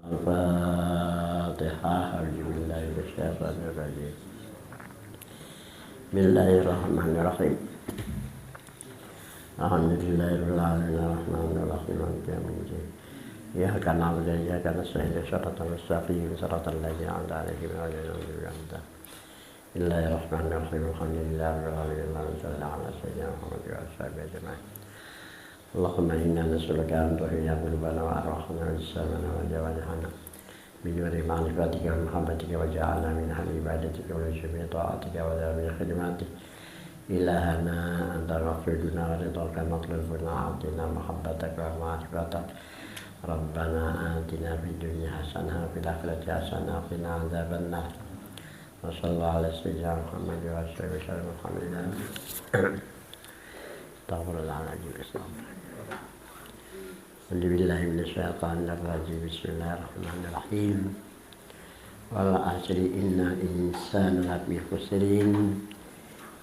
Al-Fatihah. Alhamdulillahi wasyaitanir rajim. Bismillahirrahmanirrahim. Alhamdulillahirabbil alamin arrahmanir rahim maliki yaumiddin. Iyyaka na'budu wa iyyaka nasta'in ihdinas mustaqim shiratal ladzina an'amta 'alaihim ghairil maghdubi 'alaihim. Bismillahirrahmanirrahim. Alhamdulillahirabbil alamin Allahumma shalli 'ala sayyidina Muhammad wa ala sahbihi ajma'in. Allahumma inna nas'aluka an tuhiyya qulubana wa arwahana wa lisanana wa jawarihana بنور معرفتك ومحبتك وجعلنا من أهل عبادتك وجميع طاعتك وذوي خدمتك. إلهنا أنت مغفرنا ورضاك مطلوبنا عبدنا محبتك ومعرفتك. ربنا آتنا في الدنيا حسنة وفي الآخرة حسنة وقنا عذاب النار. وصلى الله على سيدنا محمد وعلى آله وسلم. الحمد لله. استغفر الله العظيم. Alhamdulillah minasyaitanir rajim. Bismillahirrahmanirrahim. Wal 'asri innal insana lafi khusrin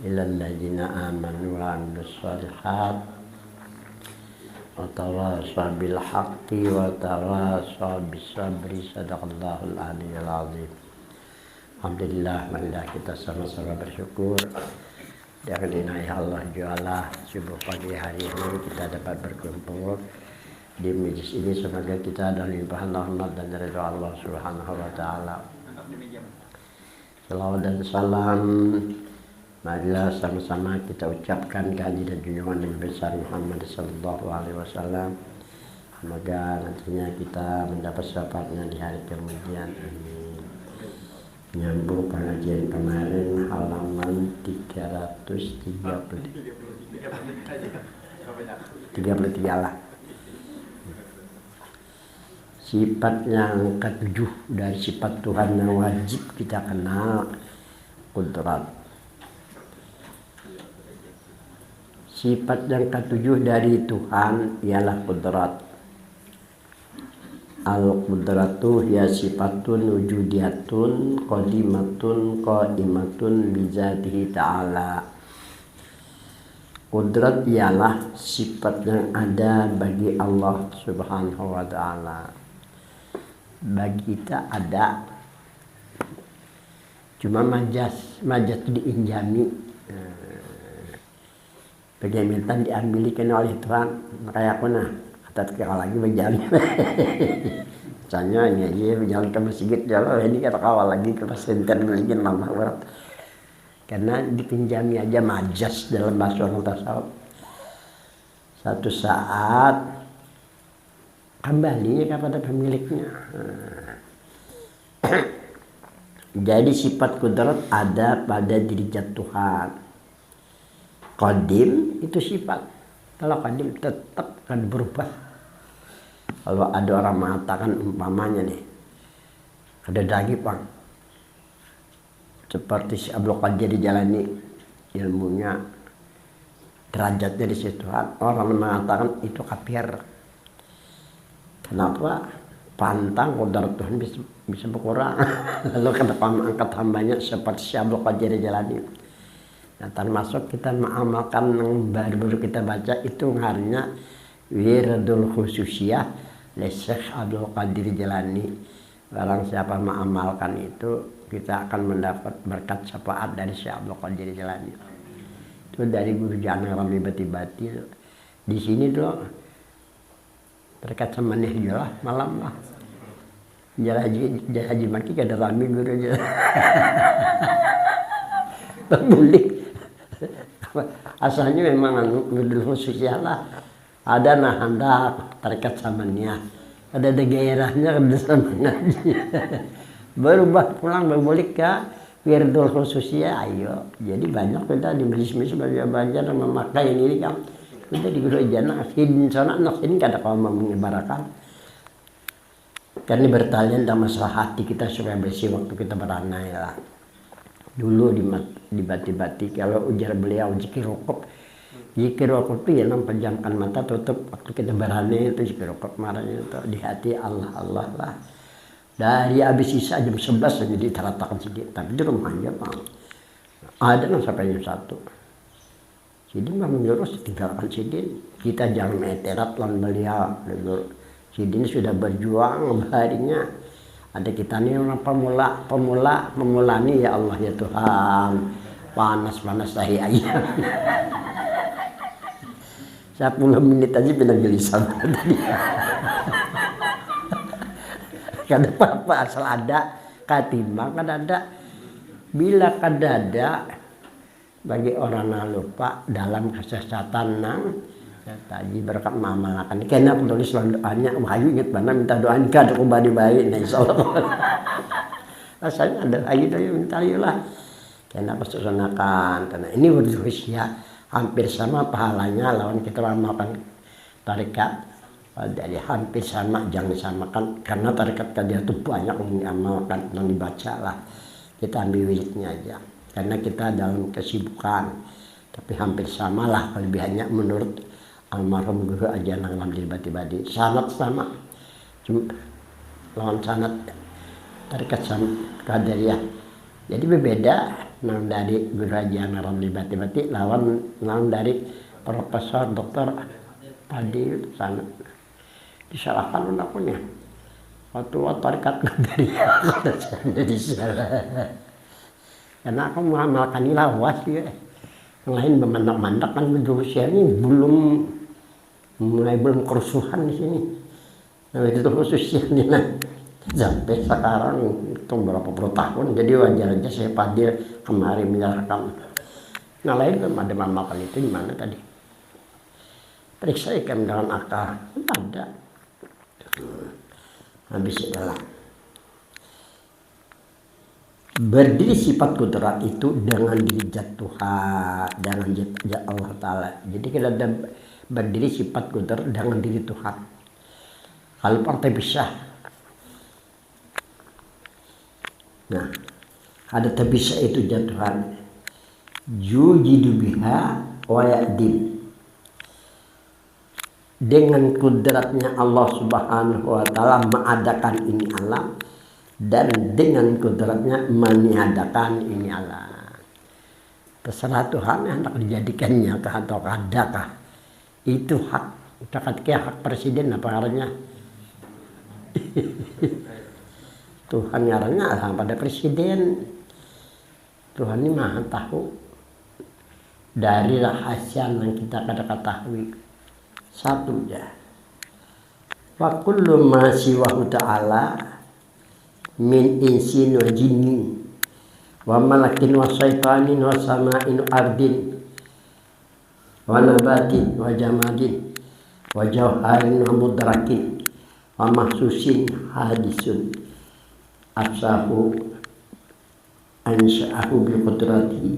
illal ladzina amanu wa 'amilus shalihat wa tawassaw bil haqqi wa tawassaw bis sabri. Shadaqallahul aliyyul azim. Alhamdulillah, marilah kita sama-sama bersyukur dengan inayah Allah Jalla. Subuh pagi hari ini kita dapat berkumpul di majlis ini, semoga kita ada limpahan rahmat dan ridha Allah Subhanahu wa taala. Salawat dan salam marilah sama-sama kita ucapkan kehadiran junjungan Nabi besar Muhammad sallallahu alaihi wasallam. Semoga nantinya kita mendapat syafaatnya di hari kemudian. Amin. Nyambung pengajian kemarin halaman 333 lah. Sifat yang ketujuh dari sifat Tuhan yang wajib kita kenal, qudrat. Sifat yang ketujuh dari Tuhan ialah qudrat. Al-qudratu hiya sifatun wujudiyatun qadimatun qaimatun bizatihi ta'ala. Qudrat ialah sifat yang ada bagi Allah Subhanahu wa ta'ala. Bagi kita ada, cuma majaz itu diinjami, pegamitan diambilkan oleh Tuhan. Kayak aku nah kata kira lagi berjalan misalnya ini aja berjalan ke masjid jalan ini kata kawal lagi ke pesantren lagi lama berat karena dipinjami aja majaz dalam bahasa orang tasawuf. Satu saat kembali kepada pemiliknya. Jadi sifat qudrat ada pada diri Tuhan. Qadim itu sifat. Kalau qadim tetap akan berubah. Kalau ada orang mengatakan umpamanya nih, ada daging bang, seperti si Abdul Qadir dijalani ilmunya, derajatnya di situ. Orang mengatakan itu kafir. Kenapa? Pantang qudrat Tuhan bisa berkurang. Lalu kenapa mengangkat hambanya seperti si Abdul Qadir Jalani. Nah, termasuk kita mengamalkan yang baru-baru kita baca itu ngaruhnya wirdul khususiyah li Syekh Abdul Qadir Jalani. Barang siapa mengamalkan itu kita akan mendapat berkat syafaat dari Syekh Abdul Qadir Jalani. Itu dari Guru Jana Rami Bati-Bati. Di sini tuh berkat sama nih lah malam lah. Jalan haji maki kada rami guru aja. Berbulik. Asalnya memang ngedul khusus ya lah. Ada nah hendak terkat samanya. Ada gairahnya kada sama ngaji. Berubah pulang berbulik ya wirdul khususnya ayo. Jadi banyak kita di majlis-majlis belajar memakai ini kan. Kita di guru jana asin sana anak sini kada kau mengibarkan. Karena bertalian dalam masalah hati kita supaya bersih waktu kita beranai lah. Dulu di bati-bati kalau ujar beliau zikir rukuk itu ya pejamkan mata tutup waktu kita beranai itu zikir rukuk marahnya itu di hati Allah Allah lah. Dari habis sisa jam 11 saja diteratakan sedikit tapi di rumah aja bang. Ada yang sampai jam 1. Jadi mah menyuruh tinggalkan sidin. Kita jangan eterat lawan beliau. Sidin sudah berjuang harinya. Ada kita nih orang pemula nih ya Allah ya Tuhan. Panas tahi ayam. 10 menit aja pindah gelisah tadi. Kada apa-apa asal ada katimbang kada ada. Bila kada ada bagi orang yang lupa dalam kesesatan nang tadi berkat mamalakan. Kena aku tulis doanya, Wahyu ingat mana minta doa nikah aku badi baik, nah insyaallah. Rasanya ada lagi tuh minta lah. Kena aku susunakan karena ini berusia hampir sama pahalanya lawan kita amalkan tarekat. Jadi hampir sama, jangan disamakan karena tarekat kadia itu banyak yang diamalkan, yang dibaca lah. Kita ambil wiridnya aja karena kita dalam kesibukan, tapi hampir sama lah kelebihannya menurut almarhum guru aja nang Lamdir Bati-Badi. Sangat sama, cuma lawan sanat tarekat sama kaderiyah. Jadi berbeda nang dari guru aja nang Lamdir Bati-Bati lawan nang dari Profesor Doktor Padil sanat. Disalahkan unakunya waktu tarekat kaderiyah jadi salah. Karena aku mengamalkan ilawas ya. Yang lain memandak-mandak kan berusia ini mulai belum kerusuhan di sini. Nah itu khususnya nih nah. Sampai sekarang itu berapa puluh tahun, jadi wajar aja saya Padil kemarin menyerahkan. Nah lain belum ada mengamalkan itu di mana tadi? Periksa ikan dengan akal, ada. Habis itulah. Berdiri sifat kudrat itu dengan diri zat Tuhan, dengan zat Allah Ta'ala. Jadi kita ada berdiri sifat kudrat dengan diri Tuhan. Kalau partai bisa. Nah, ada tabisa itu zat Tuhan. Yujidu biha wa ya'dim. Dengan kudratnya Allah Subhanahu wa Ta'ala mengadakan ini alam. Dan dengan kudratnya meniadakan ini alam. Terserah Tuhan hendak dijadikannya atau adakah. Itu hak. Hak presiden apa artinya? Tuhan ngarangnya lah pada presiden. Tuhan ini maha tahu. Dari rahasia yang kita kada ketahui. Satu ya. Wa kullu ma siwahu ta'ala min insin wa jinnin wa malakin wa syaitanin wa sama'in ardin wa nabatin wa jamadin wa jawharin wa mudrakin wa mahsusin hadisun afsahu ansha'ahu bi qudratihi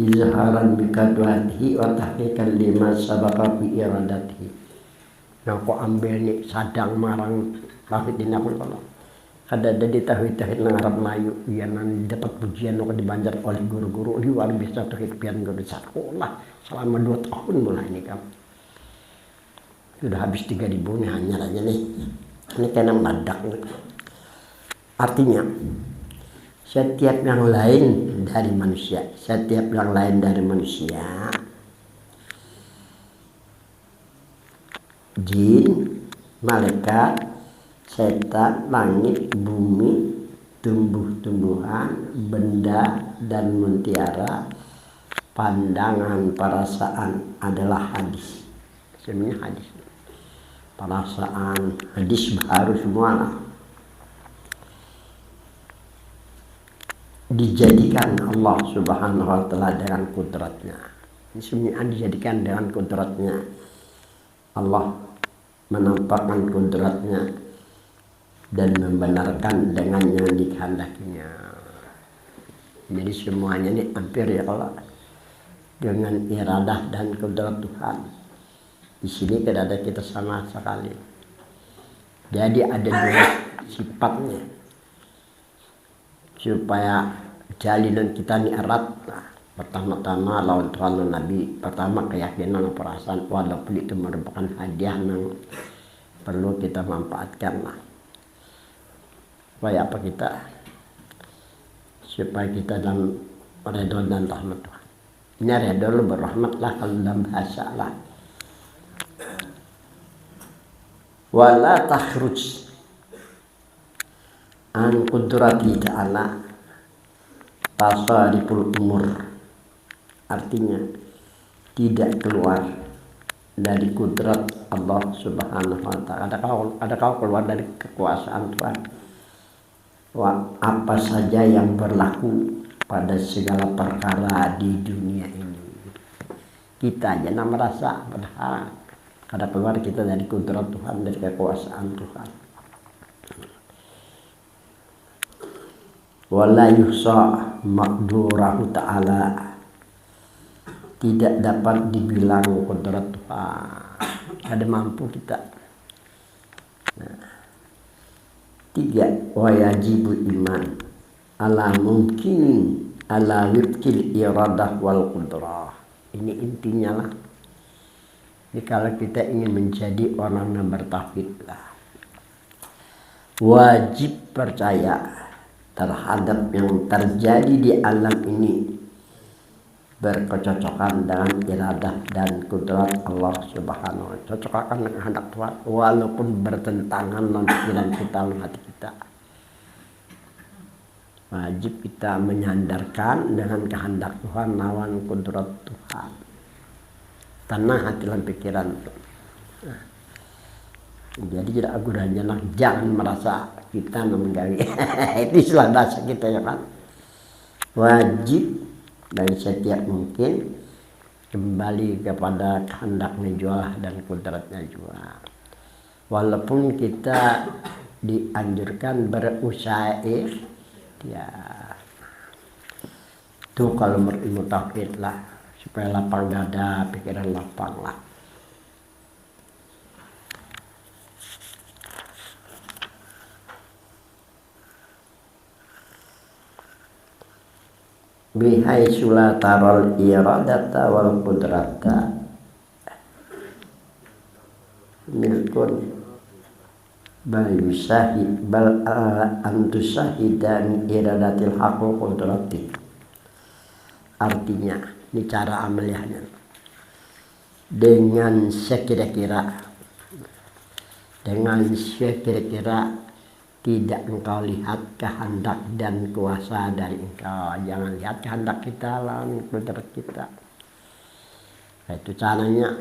izharan bi kadwatihi wa tahqiqan lima sabaqa bi iradatihi. Nah kok ambil nih sadang marang tauhid aku kalau kada ada di tauhid nang Arab Melayu yang dapat pujian di Banjar oleh guru-guru luar biasa tauhid pian guru sekolah selama 2 tahun mulai ini kan sudah habis 3.000 nih hanya aja nih ini kena meledak nih. Artinya setiap yang lain dari manusia jin, malaikat, setan, langit, bumi, tumbuh-tumbuhan, benda dan mutiara, pandangan, perasaan adalah hadis. Sebenarnya hadis. Perasaan, hadis baru semua lah. Dijadikan Allah Subhanahu wa Ta'ala dengan kudratnya. Ini sebenarnya dijadikan dengan kudratnya. Allah menampakkan kudratnya dan membenarkan dengan yang dikehendakinya. Jadi semuanya ini hampir ya Allah dengan iradah dan kudrat Tuhan. Di sini tidak ada kita sama sekali. Jadi ada 2 sifatnya supaya jalinan kita ini erat. Nah, pertama-tama lawan Tuhan dan Nabi, pertama keyakinan dan perasaan walaupun itu merupakan hadiah yang perlu kita manfaatkan lah. Supaya apa kita? Supaya kita dalam redha dan rahmat Tuhan. Ini redha lu berrahmat lah kalau dalam bahasa lah. wala takhruj an qudrati ta'ala tasariful umur, artinya tidak keluar dari kudrat Allah Subhanahu wa ta'ala. Adakah keluar dari kekuasaan Tuhan? Apa saja yang berlaku pada segala perkara di dunia ini, kita aja merasa padahal ada keluar kita dari kudrat Tuhan, dari kekuasaan Tuhan. Wala yuhsa maqdurahu ta'ala, tidak dapat dibilang kudrat Tuhan, ada mampu kita. Nah, 3, wa yajibu iman ala mungkin ala wifkil iradah wal qudrah. Ini intinya lah. Jadi kalau kita ingin menjadi orang yang bertauhid lah, wajib percaya terhadap yang terjadi di alam ini berkecocokan dengan iradah dan kudrat Allah Subhanahu wa ta'ala. Cocokkan dengan kehendak Tuhan walaupun bertentangan dengan pikiran kita, dengan hati kita. Wajib kita menyandarkan dengan kehendak Tuhan lawan kudrat Tuhan. Tenang hati dan pikiran. Nah, jadi tidak agurajanlah, jangan merasa kita menggawi. Itu istilah bahasa kita ya kan. Wajib dan setiap mungkin kembali kepada kehendaknya juga dan kudratnya juga. Walaupun kita dianjurkan berusaha ya itu kalau berilmu tauhid lah, supaya lapang dada, pikiran lapang lah. Bihaitsu la taral iradata wal qudrata milkun bal yusahid bal antusahidan iradatil haqqi qudrati. Artinya, ini cara amaliyahnya. Dengan sekira-kira tidak engkau lihat kehendak dan kuasa dari engkau. Jangan lihat kehendak kita lawan kudrat kita. Nah, itu caranya.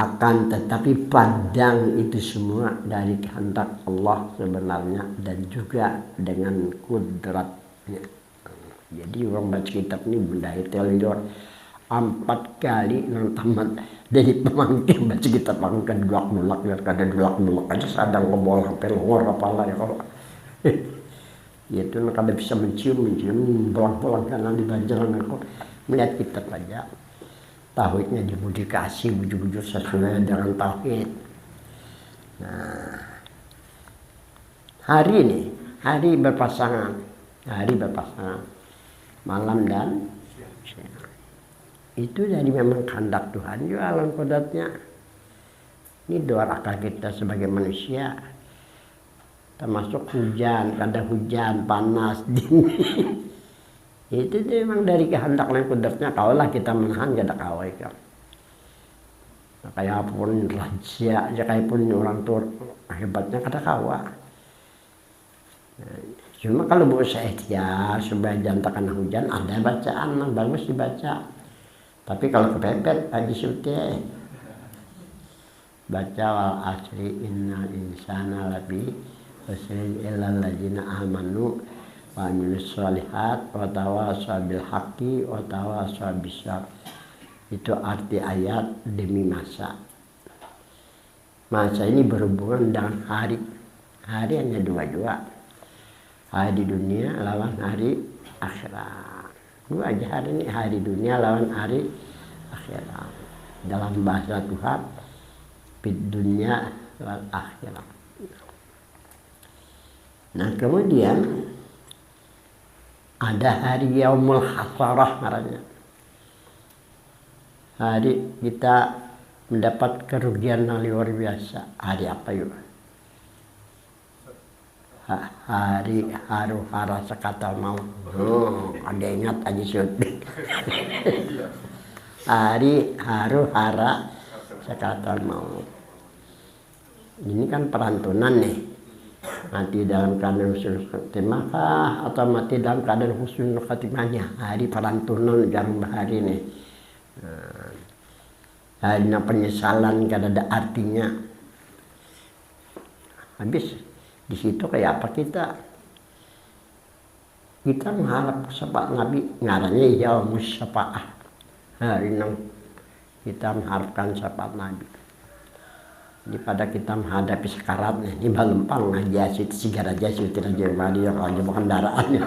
Akan tetapi pandang itu semua dari kehendak Allah sebenarnya dan juga dengan kudratnya. Jadi orang baca kitab ini benda telur 4 kali nang tamat dari pemangkin baca kitab pangkan dua mulak ya kada dua mulak aja sadang ngebol sampai longor kepala ya kalau itu kada bisa mencium pulang kanan di banjaran aku melihat kitab aja tauhidnya dimodifikasi bujur-bujur sesuai dengan tauhid. Nah, hari berpasangan malam dan siang. Itu dari memang kehendak Tuhan juga alam kodratnya. Ini doa akal kita sebagai manusia, termasuk hujan, kadang hujan, panas, dingin. Itu memang dari kehendak dan kodratnya. Kaulah kita menahan kada kawai kan. Kayak pun raja, kayak pun orang tua hebatnya kada kawa. Cuma kalau berusaha ikhtiar supaya jangan terkena hujan, ada bacaan yang bagus dibaca. Tapi kalau kepepet aja sudah baca wal asri innal insana lafi khusrin illal ladzina amanu wa amilus sholihat wa tawassaw bil haqqi wa tawassaw bis sabr. Itu arti ayat demi masa. Masa ini berhubungan dengan hari. Hari hanya dua. Hari di dunia lawan hari akhirat. Dua aja hari ini, hari dunia lawan hari akhirat. Dalam bahasa Tuhan, fid dunya wal akhirat. Nah, kemudian ada hari yaumul hasarah namanya. Hari kita mendapat kerugian yang luar biasa. Hari apa yuk? Hari haru hara sekata mau. Ada ingat aja syuting. Hari haru hara sekata mau. Ini kan perantunan nih. Mati dalam keadaan husnul khotimah atau mati dalam keadaan husnul khotimahnya. Hari perantunan jarum bahari nih. Hari penyesalan kada ada artinya. Habis di situ kayak apa kita mengharap syafaat Nabi, ngarannya yaumus syafaah. Hari nang kita mengharapkan syafaat Nabi. Jadi pada kita menghadapi sekaratnya, ini balempang aja sih sigara aja sih tidak jadi yang aja bukan kendaraannya.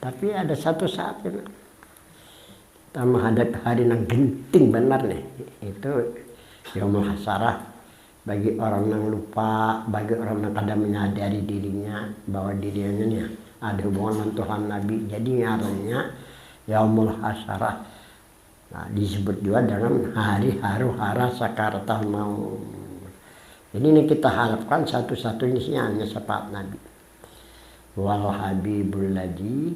Tapi ada satu saat kita menghadapi hari yang genting benar nih, itu yaumul hasarah. Bagi orang yang lupa, bagi orang yang kadang menyadari dirinya bahwa dirinya nih ada hubungan dengan Tuhan Nabi, jadi ngarannya yaumul hasarah. Nah, disebut juga dengan hari haru hara sakaratul maut. Jadi ini kita harapkan satu-satunya hanya syafaat Nabi. Wal habibul ladzi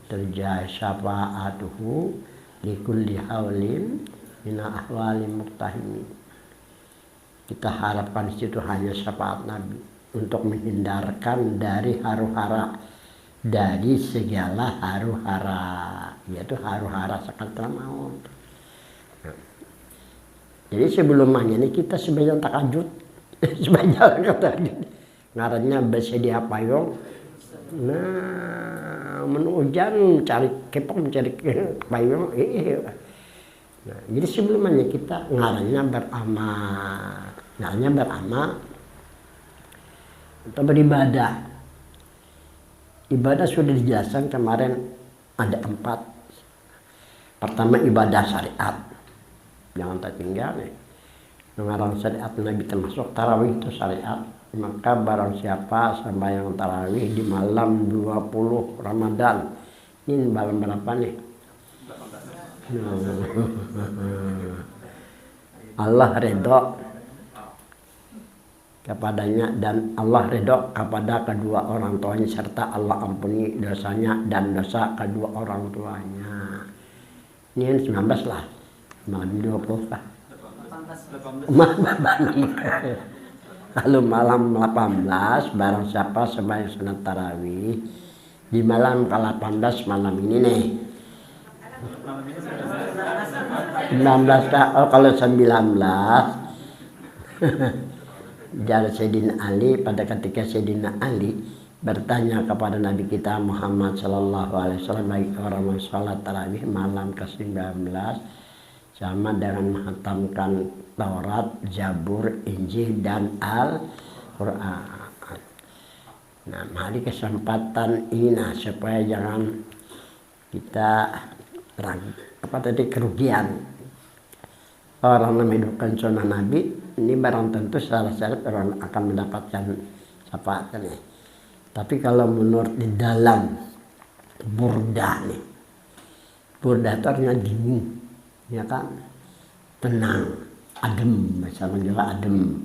terja syafaatuhu likulli haulin min ahwali muqtahimin. Kita harapkan di situ hanya syafaat Nabi untuk menghindarkan dari haru hara, dari segala haru hara, yaitu haru hara sakaratul maut. Jadi sebelumnya ini kita sebanyak takajud, sebanyak takajud. Ngarannya bersedia payung. Nah, hujan cari kepong, mencari payung. Nah, jadi sebelumnya kita ngarannya beramal, atau beribadah. Ibadah sudah dijelaskan kemarin ada 4. Pertama ibadah syariat, jangan tertinggal nih. Mengarang syariat Nabi termasuk tarawih itu syariat. Maka barang siapa sembahyang tarawih di malam 20 Ramadan, ini malam berapa nih? Allah ridho kepadanya dan Allah ridho kepada kedua orang tuanya serta Allah ampuni dosanya dan dosa kedua orang tuanya. Ini 19 lah, malam 20 lah. Lalu malam 18 barang siapa sembahyang sunat tarawih di malam ke-18 malam ini nih. 19 kalau 19 dari Sayyidina Ali, pada ketika Sayyidina Ali bertanya kepada Nabi kita Muhammad sallallahu alaihi wasallam, bagi orang yang sholat tarawih malam ke-19 sama dengan menghatamkan Taurat, Zabur, Injil dan Al-Qur'an. Nah, mari kesempatan ini supaya jangan kita kerugian. Orang yang menghidupkan sunnah Nabi ini barang tentu secara syarat orang akan mendapatkan syafaatnya. Tapi kalau menurut di dalam burdah nih, burdah itu artinya dingin, ya kan, tenang, adem, misalnya juga adem.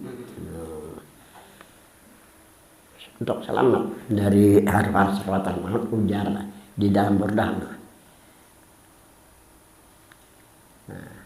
Untuk selamat dari har-har sakaratul maut ujar di dalam burdah. Nah,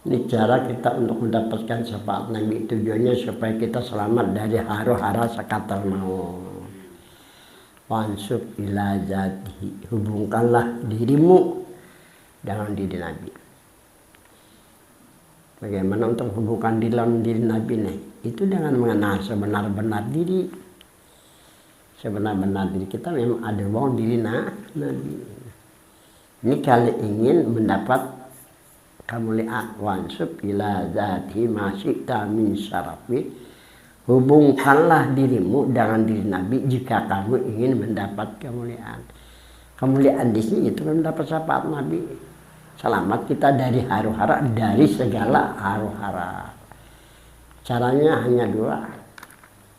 ini cara kita untuk mendapatkan syafaat Nabi, tujuannya supaya kita selamat dari haru-hara sakaratul maut. Wansub ila zatihi, hubungkanlah dirimu dengan diri Nabi. Bagaimana untuk hubungkan dalam diri Nabi nih? Itu dengan mengenal sebenar-benar diri. Sebenar-benar diri kita memang ada hubungan diri Nabi. Ini kalau ingin mendapat kemuliaan, wansub ila zati masyikta min syarafi, Hubungkanlah dirimu dengan diri Nabi jika kamu ingin mendapat kemuliaan. Kemuliaan di sini itu mendapat syafaat Nabi. Selamat kita dari haru-hara, dari segala haru-hara. Caranya hanya dua,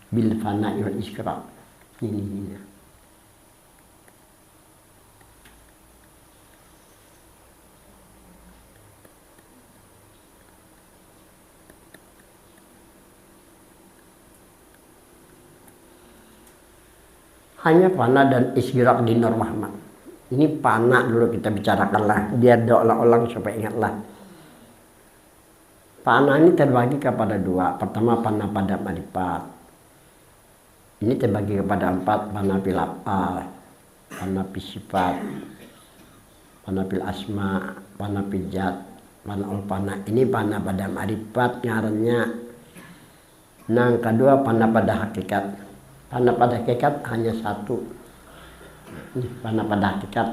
bil fana wal isyraq. Ini. Hanya fana dan isyraq di Nur Muhammad. Ini fana dulu kita bicarakanlah, biar doa-ulang supaya ingatlah. Fana ini terbagi kepada dua. Pertama fana pada marifat. Ini terbagi kepada empat, fana fil af'al, fana fil sifat, fana fil asma, fana fil zat, fana. Ini fana pada marifat ngarannya. Yang kedua fana pada hakikat. Fana pada hakikat hanya satu. Fana pada hakikat.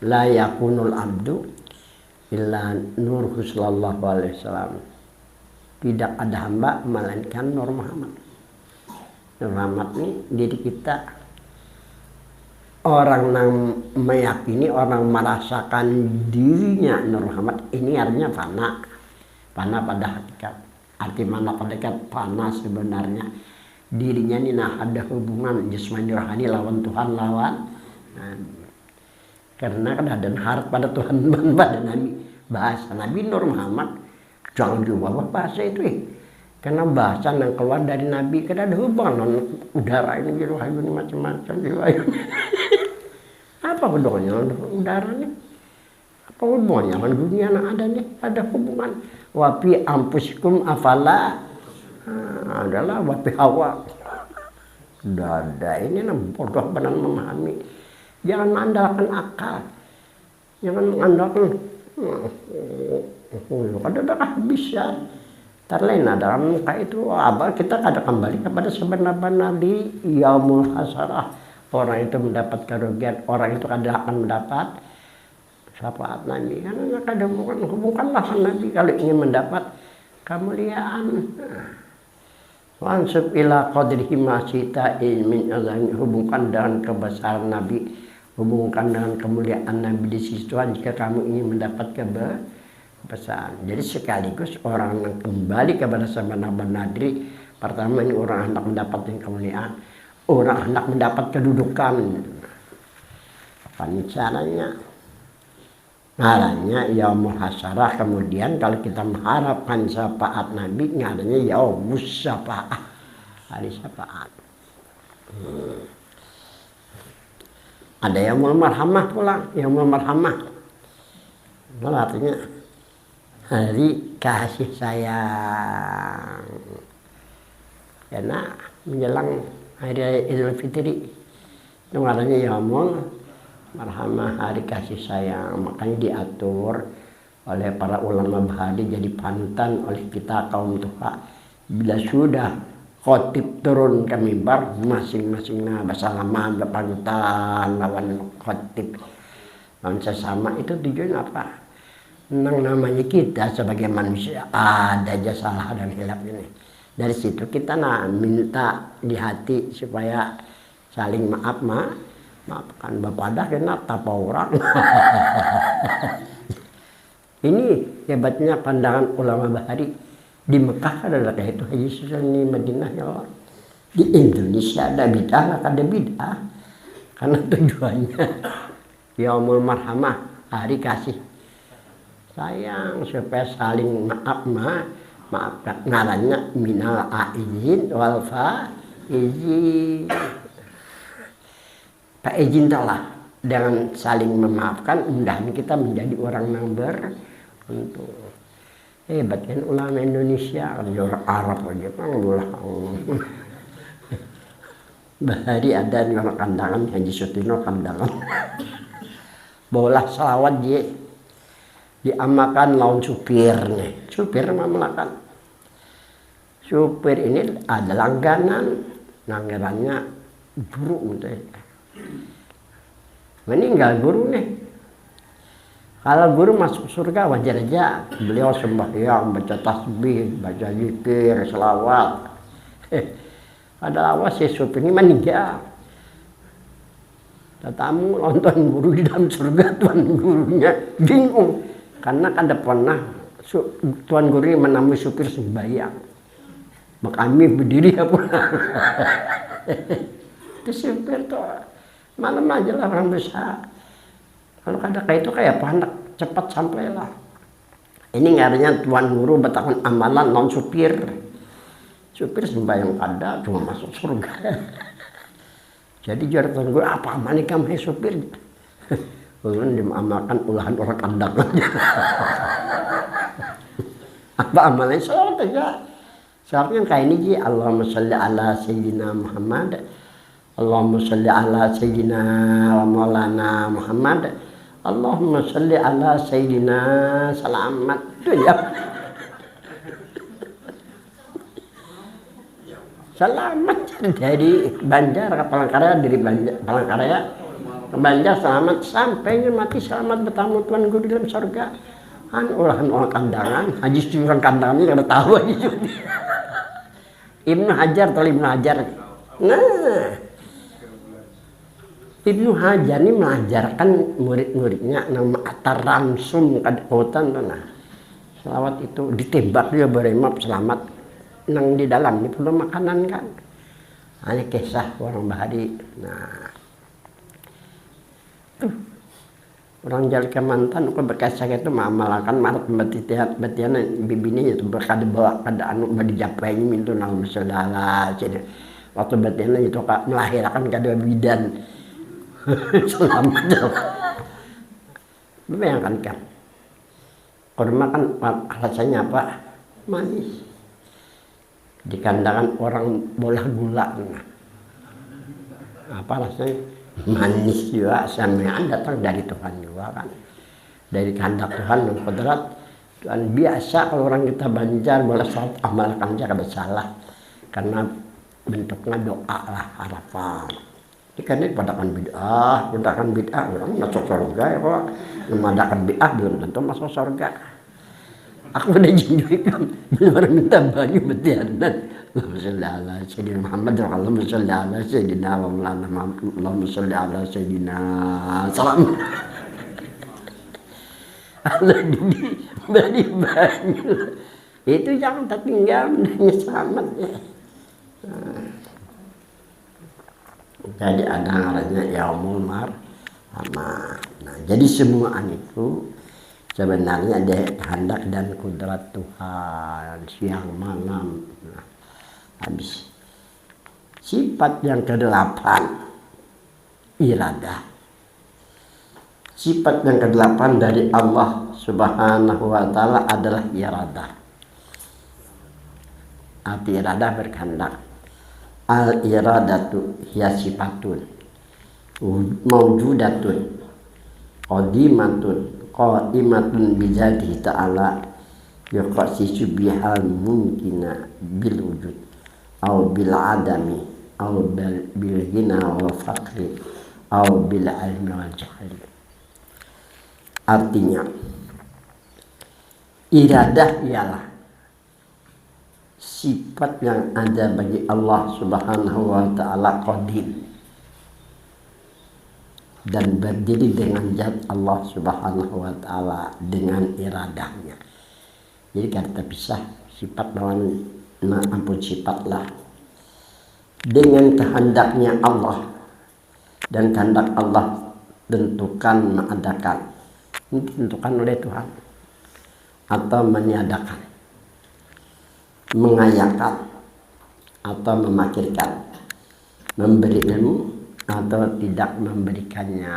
La yakunul abdu illa nurhu sallallahu alaihi wasallam. Tidak ada hamba melainkan Nur Muhammad. Nur Muhammad ini diri kita. Orang yang meyakini, orang merasakan dirinya Nur Muhammad, ini artinya fana. Fana pada hakikat. Arti mana pada hakikat? Fana sebenarnya. Dirinya ini ada hubungan jasmani rohani lawan Tuhan, lawan karena kan ada harap pada Tuhan pada Nabi. Bahasa Nabi Nur Muhammad jangan diubah bahasa itu karena bahasa yang keluar dari Nabi kan ada hubungan udara ini wahyu ini macam-macam wahyu. Apa bedanya udara nih? Apa hubungannya dengan dunia yang ada nih? Ada hubungan. Wapi ampusikum afala adalah wapi hawa. Dada ini bodoh benar memahami. Jangan mengandalkan akal. Jangan mengandalkan ada bisa. Terlain dalam muka itu abah kita kadang kembali kepada sebenarnya di yaumul hasarah. Orang itu mendapat kerugian, orang itu kadang akan mendapat syafaat Nabi. Karena kadang hubungkanlah Nabi kalau ingin mendapat kemuliaan. Wansub ila qadrihi ma syi'ta min azami, hubungkan dengan kebesaran Nabi, hubungkan dengan kemuliaan Nabi di sisi Tuhan jika kamu ingin mendapat kebesaran. Jadi sekaligus orang yang kembali kepada sebenarnya nadri, pertama ini orang hendak mendapatkan kemuliaan, orang hendak mendapat kedudukan. Apa caranya? Ngaranya yaumul hasyarah. Kemudian kalau kita mengharapkan syafaat Nabi, ngaranya yaumus syafaat, hari syafaat. Ada yaumul marhamah pula. Yaumul marhamah itu artinya hari kasih sayang, karena menjelang hari Idul Fitri itu ngaranya yaumul marhamah, hari kasih sayang. Makanya diatur oleh para ulama bahari jadi panutan oleh kita kaum tua. Bila sudah khotib turun ke mimbar, masing-masingnya bersalaman, berpanutan lawan khotib, lawan sesama. Itu tujuan apa? Nang namanya kita sebagai manusia ada aja salah dan hilaf ini. Dari situ kita minta di hati supaya saling maaf maafkan. Bapak dah kena tapa orang. Ini hebatnya pandangan ulama bahari. Di Mekah adalah kayak itu Haji Susan, di Madinah ya Allah. Di Indonesia ada bid'ah, nggak ada bid'ah. Karena tujuannya yaumul marhamah, hari kasih sayang, supaya saling maafkan. Ngarannya minal aizin wal faizin. Pak izin telah dengan saling memaafkan, mudah-mudahan kita menjadi orang yang beruntung. Hebat kan ulama Indonesia, orang Arab aja panggulah. Bahari ada di orang kandangan, Haji Sutino kandangan. Bolah selawat dia diamakan lawan supir nih. Supir memelakan. Supir ini ada langganan, langganannya buruk gitu ya. Meninggal guru nih. Kalau guru masuk surga wajar aja. Beliau sembahyang, baca tasbih, baca zikir, selawat. Ada awas si supir ini meninggal. Tetamu nonton guru di dalam surga, tuan gurunya bingung. Karena kan pernah tuan guru ini menemui supir sembahyang. Maka kami berdiri ya pulang. Itu supir tuh malam aja lah orang besar. Kalau ada kayak itu kayak apa anak cepat sampailah. Ini ngarinya tuan guru bertakon amalan non supir. Supir sembahyang kada cuma masuk surga. Jadi juara tuan guru apa amalnya kamu supir? Ulun diamalkan ulahan orang kandang aja. Apa amalnya sholat aja. Sholatnya kayak ini ji. Allahumma sholli ala sayyidina Muhammad. Allahumma sholli ala sayyidina wa maulana Muhammad. Allahumma sholli ala sayyidina selamat. Itu ya. Selamat dari Banjar ke Palangkaraya, dari Palangkaraya ke Banjar selamat sampai mati selamat bertamu Tuan Guru dalam surga. Olahan orang kandangan, haji orang kandangan ini kada tahu aja. Ibnu Hajar atau Ibnu Hajar. Nah, Ibnu Hajar ini mengajarkan murid-muridnya nama ataransum kadautan nah. Selawat itu ditembak dia beremap selamat nang di dalam ini perlu makanan kan. Hanya kisah orang Bahari. Nah, orang Jawa Kemantan aku berkisah itu mamalkan marat batian bibini itu berkada bawa kada anu dijapai mintu nang bersaudara jadi waktu batian itu melahirkan kada bidan. Selamat. Bayangkan kan. Kurma kan rasanya apa? Manis. Dikandangan orang bola gula. Apa rasanya? Manis juga. Sampean datang dari Tuhan juga kan. Dari kehendak Tuhan dan kodrat. Tuhan biasa kalau orang kita Banjar boleh sholat amalkan aja kada salah. Karena bentuknya doa lah harapan. Ikan ini padakan bid'ah, orang masuk surga ya kok. Memadakan bid'ah belum tentu masuk surga. Aku udah jinjuikan, belum minta banyu betianan. Allahumma sholli ala sayyidina Muhammad, Allahumma sholli ala sayyidina wa maulana Muhammad, Allahumma sholli ala sayyidina salam. Allah beri banyu. Itu jangan tertinggal, selamat ya. Jadi ada ngarannya yaumul marhamah. Nah, jadi semuaan itu sebenarnya ada kehendak dan kudrat Tuhan siang malam. Nah, habis sifat yang ke-8 iradah. Sifat yang ke-8 dari Allah Subhanahu wa taala adalah iradah. Arti iradah berkehendak. Al-iradatu hiya sifatun mawjudatun qadimatun bizatihi ta'ala yuqasisu bihal mumkina bil wujud au bil adami au bil ghina wal faqri au bil ilmi wal jahli. Artinya iradah ialah sifat yang ada bagi Allah Subhanahu wa taala qadim dan berdiri dengan zat Allah Subhanahu wa taala dengan iradahnya. Jadi kata pisah sifat lawan ampun sifatlah dengan kehendaknya Allah dan kehendak Allah tentukan mengadakan ini ditentukan oleh Tuhan atau meniadakan, mengayakan atau memakirkan, memberi ilmu atau tidak memberikannya.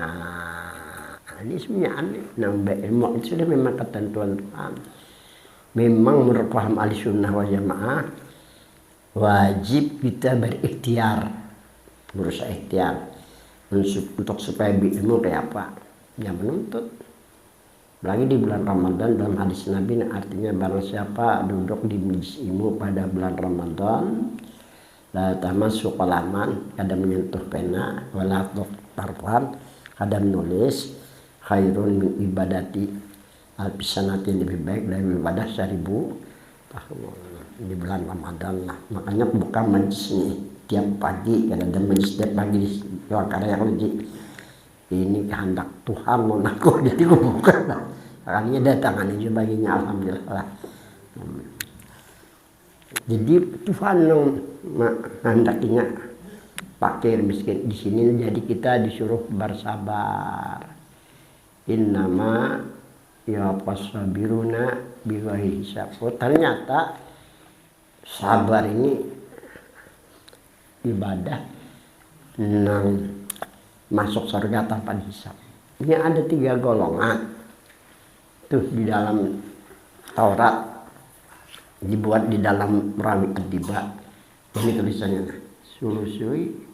Ini sebenarnya aneh. Nambah ilmu itu sudah memang ketentuan Tuhan. Memang menurut paham ahli sunnah wal jamaah wajib kita berikhtiar, berusaha ikhtiar untuk supaya ilmu kayak apa? Ya menuntut. Lagi di bulan Ramadan dalam hadis Nabi artinya barang siapa duduk di majelis ilmu pada bulan Ramadan la tamassu qalaman kada menyentuh pena wala tarpan kadang nulis khairun min ibadati alfisanatin, lebih baik dari ibadah 1000 tahun di bulan Ramadan lah. Makanya buka majelis ini tiap pagi, karena ada majelis tiap pagi di ruang karya Roji. Ini kehendak Tuhan mau aku, jadi aku buka lah. Kalinya datangan ini baginya, alhamdulillah. Jadi Tuhan yang menghendakinya fakir miskin di sini, jadi kita disuruh bersabar. Innama ya fasabiruna bighairi hisab. Ternyata sabar ini ibadah yang masuk surga tanpa hisab. Ini ada 3 golongan tuh di dalam Taurat, dibuat di dalam Rawi Ad-Diba. Ini tulisannya sulusui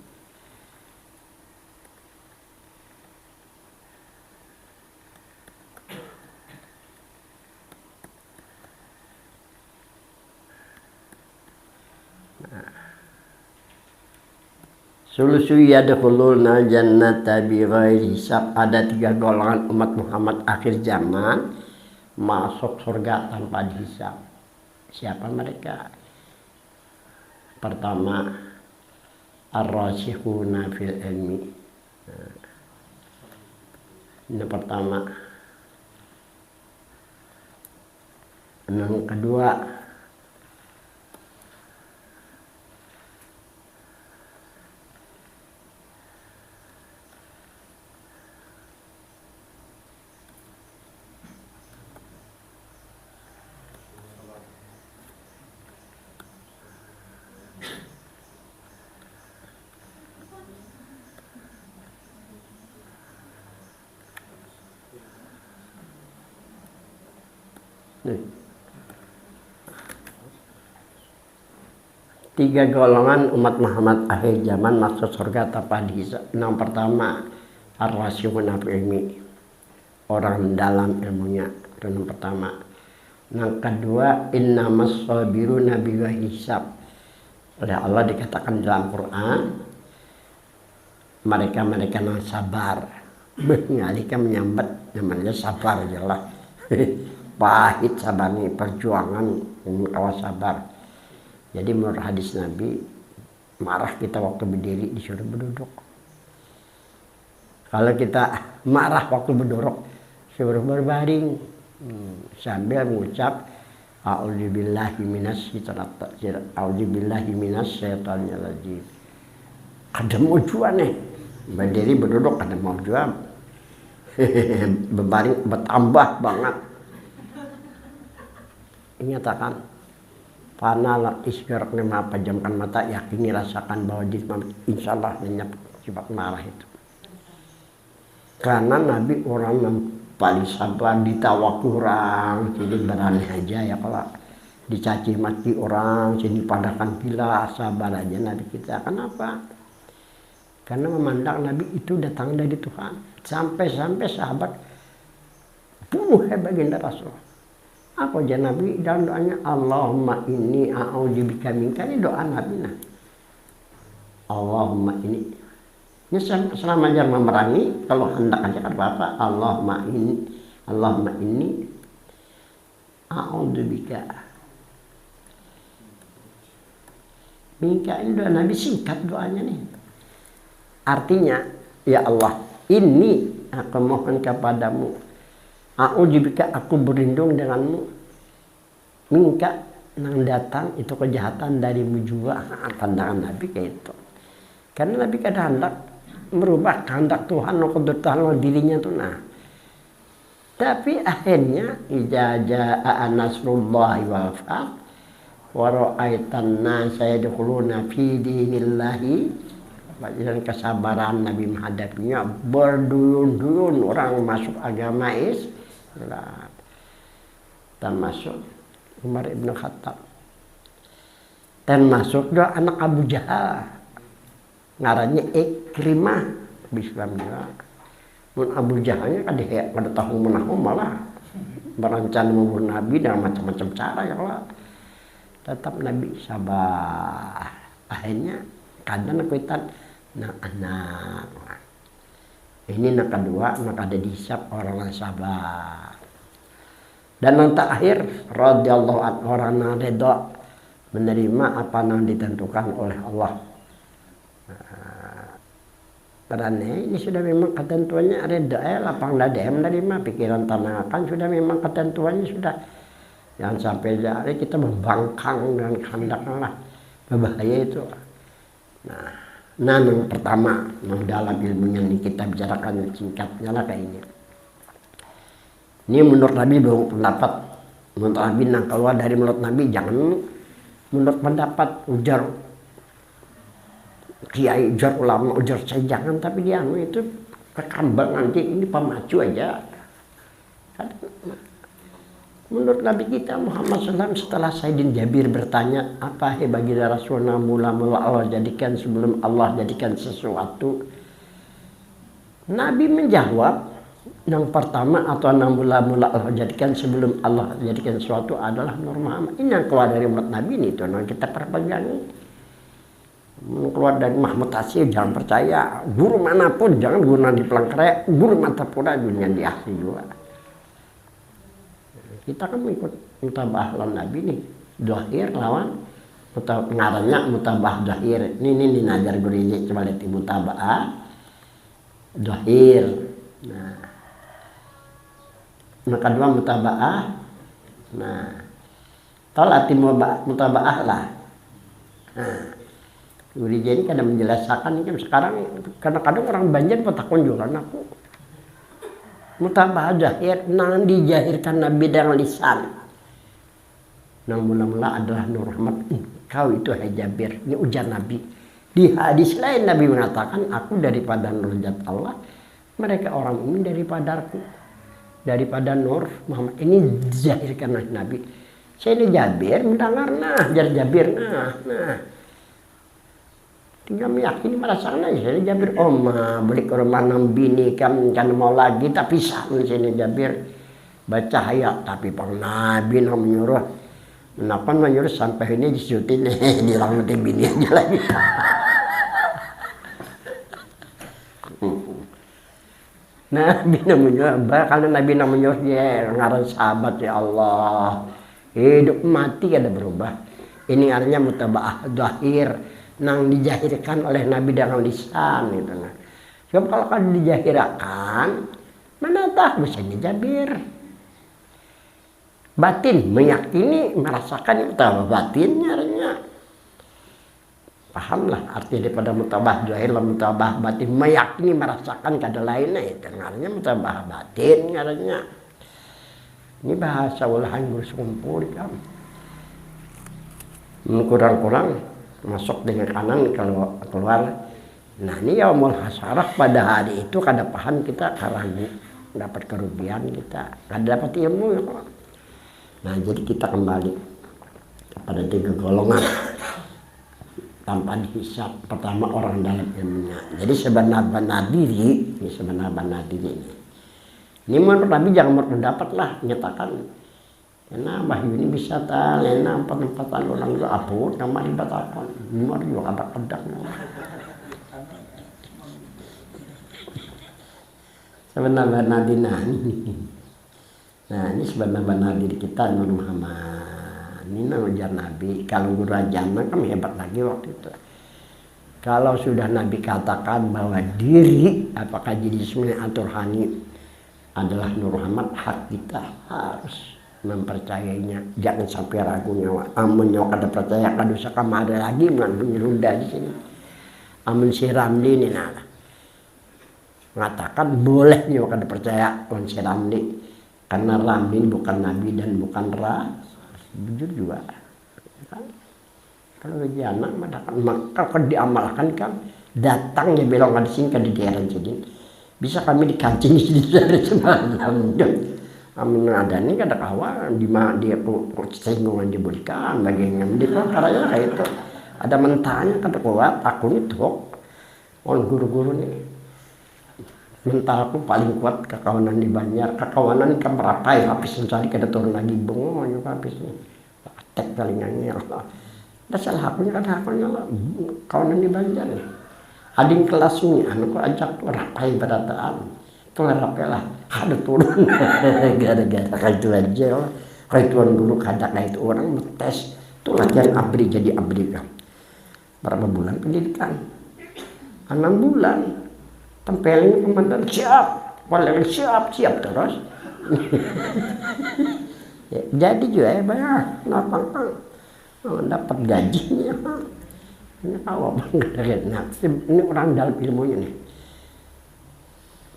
sulusu yadkhuluna jannata bighairi hisab. Ada 3 golongan umat Muhammad akhir zaman masuk surga tanpa dihisab. Siapa mereka? Pertama, ar-rasikhuna fil ilmi. Ini pertama. Yang kedua, nih, 3 golongan umat Muhammad akhir zaman masuk surga tanpa dihisab. Yang pertama, ar-rasikhuna fil ilmi, orang dalam ilmunya. Itu yang pertama. Yang kedua, innamas sabiruna bighairi hisab. Oleh Allah dikatakan dalam Quran, mereka-mereka yang sabar. Mengalihkan menyambat namanya sabar jelas. Pahit sabar nih, perjuangan awas sabar. Jadi menurut hadis Nabi, marah kita waktu berdiri disuruh berduduk. Kalau kita marah waktu berduduk, suruh berbaring sambil mengucap a'udzubillahi minasyaitonir rajim. Ada maujuan nih, berdiri berduduk ada maujuan. Berbaring bertambah banget. Nyatakan panal isyarat nema, pejamkan mata, yakini rasakan bahwa insya Allah lenyap sifat marah itu. Karena Nabi orang yang paling sabar, ditawaki orang, jadi berani aja ya. Kalau dicaci maki orang, jadi padahkan gila, sabar aja Nabi kita. Kenapa? Karena memandang Nabi itu datang dari Tuhan. Sampai-sampai sahabat bunuh baginda Rasul. Apa aja Nabi dalam doanya, Allahumma inni a'udzubika minka, ini doa Nabi. Nah, Allahumma ini selama dia memerangi, kalau hendak aja kan apa, Allahumma inni a'udzubika minka. Ini doa Nabi, singkat doanya nih. Artinya, ya Allah, ini aku mohon kepadamu, a'udzubika, aku berlindung denganmu, minka, yang datang itu kejahatan darimu juga. Pandangan Nabi kayak itu. Karena Nabi kadang hendak merubah kehendak Tuhan, kebetulan dirinya tuh. Nah, tapi akhirnya idza jaa nasrullahi wal fath wa ra'aitan nasa yadkhuluna fi dinillahi, dan kesabaran Nabi menghadapinya, berduyun-duyun orang masuk agama Islam, termasuk Umar ibn Khattab, termasuk doa anak Abu Jahal, ngarannya Ikrimah, Islam juga. Mun Abu Jahalnya kan dia pada tahu menahu malah berencana membunuh Nabi dengan macam-macam cara ya Allah. Tetap Nabi sabar. Akhirnya kadang kuitan nah anak. Ini yang kedua, maka ada dihisab orang yang sabar. Dan yang terakhir, radhiyallahu anhu, orang yang redha menerima apa yang ditentukan oleh Allah. Karena ini sudah memang ketentuannya redha, lapang dada menerima pikiran tanakan sudah memang ketentuannya sudah. Jangan sampai jadi kita membangkang dengan kehendak Allah, berbahaya itu. Nah, yang pertama, yang dalam ilmunya ini kita bicarakan singkatnya lah kayak ini. Ini menurut Nabi belum pendapat. Menurut Nabi yang keluar dari mulut Nabi jangan menurut pendapat ujar kiai, ujar ulama, ujar saya jangan, tapi dia itu kekambang nanti ini pemacu aja. Menurut Nabi kita Muhammad SAW setelah Sayyidin Jabir bertanya apa baginda Rasulullah mula-mula Allah jadikan sebelum Allah jadikan sesuatu, Nabi menjawab yang pertama atau yang mula-mula Allah jadikan sebelum Allah jadikan sesuatu adalah Nur Muhammad. Ini yang keluar dari mulut Nabi ini itu yang kita perpegangi. Keluar dari Mahmud Tasir jangan percaya, guru manapun jangan guna di Pelangkere, guru Matapura dunia di asli juga. Kita kan mengikut mutabah lawan Nabi nih, dohir lawan ngarannya mutabah dohir. Ini najar guru ini coba lihat mutabah dohir. Nah, yang kedua mutabah. Nah, tolak mutabah lah. Nah, guru ini kadang menjelaskan ini sekarang kadang-kadang orang Banjar petakon juga aku. Mutabah zahir nang dijahirkan Nabi dengan lisan. Nang mula-mula adalah Nur Muhammad. Kau itu hai Jabir, ini ujar Nabi. Di hadis lain Nabi mengatakan, aku daripada Nur Zat Allah, mereka orang ini daripadaku. Daripada Nur Muhammad. Ini dijahirkan oleh Nabi. Saya ini Jabir, mendengar nah, jar Jabir nah. Tinggal meyakini merasakan aja saya Jabir beli ke rumah nang bini kan mau lagi tapi pisah sini Jabir baca hayat tapi pang Nabi nang menyuruh kenapa menyuruh sampai ini disutin dilang bini aja lagi. Nabi nang menyuruh kalau Nabi nang menyuruh dia ngaran sahabat ya Allah hidup mati ada berubah. Ini artinya mutaba'ah zahir nang dijahirkan oleh Nabi dengan lisan gitu nah. Sebab kalau kan dijahirkan mana tahu bisa Jabir. Batin meyakini merasakan mutabah batinnya artinya. Pahamlah arti daripada mutabah zahir dan mutabah batin meyakini merasakan kada lainnya itu artinya mutabah batin artinya. Ini bahasa olahan guru sekumpul kan. Kurang-kurang masuk dengan kanan kalau keluar. Nah ini yaumul hasarah pada hari itu kada paham kita ragu dapat kerugian kita kada dapat ilmu ya. Nah jadi kita kembali kepada 3 golongan tanpa dihisab. Pertama orang dalam ilmunya. Jadi sebenar-benar diri ini sebenar-benar diri ini menurut Nabi jangan berpendapat lah menyatakan karena Bayu ini bisa tak lena empat-empatan orang juga apun nama dibatalkan nomor juga ada pedak sebenarnya dina nah ini sebenarnya diri kita Nur Muhammad ini ujar Nabi kalau guru ajana kan hebat lagi waktu itu kalau sudah Nabi katakan bahwa diri apakah jadi semuanya aturhani adalah Nur Muhammad hak kita harus mempercayainya jangan sampai ragu nyawa amun nyawa kada percaya kada usah kamar lagi mengandung runda di sini amun si Ramli ini mengatakan boleh nyawa kada percaya on si Ramli karena Ramli bukan Nabi dan bukan jujur juga kan? Kalau gaji anak maka kalau diamalkan kan datangnya belong di sini kan di daerah sini bisa kami dikancing di sini dari semalam amin ada ini kada kawan di mana dia singgungan diberikan bagiannya di karanya kayak itu ada mentahnya kada kuat aku itu on guru-guru nih mentalku paling kuat kekawanan di Banjar kekawanan kan merapai habis mencari kada turun lagi bengong habis nih tek paling nyanyi ada salah akunya kada akunya lah kawanan di Banjar nih Ading kelasnya, anu ajak tuh rapai berataan. Tuh rapai lah, ada turun. Gara-gara kaitu aja lah. Kaituan guru kadak itu orang ngetes. Tuh latihan abri jadi abri kan. Berapa bulan pendidikan? 6 bulan. Tempelin komandan siap. Paling siap terus. Ya, jadi juga ya banyak napang dapat gajinya. Ini tahu nah, ini orang dalam ilmunya nih.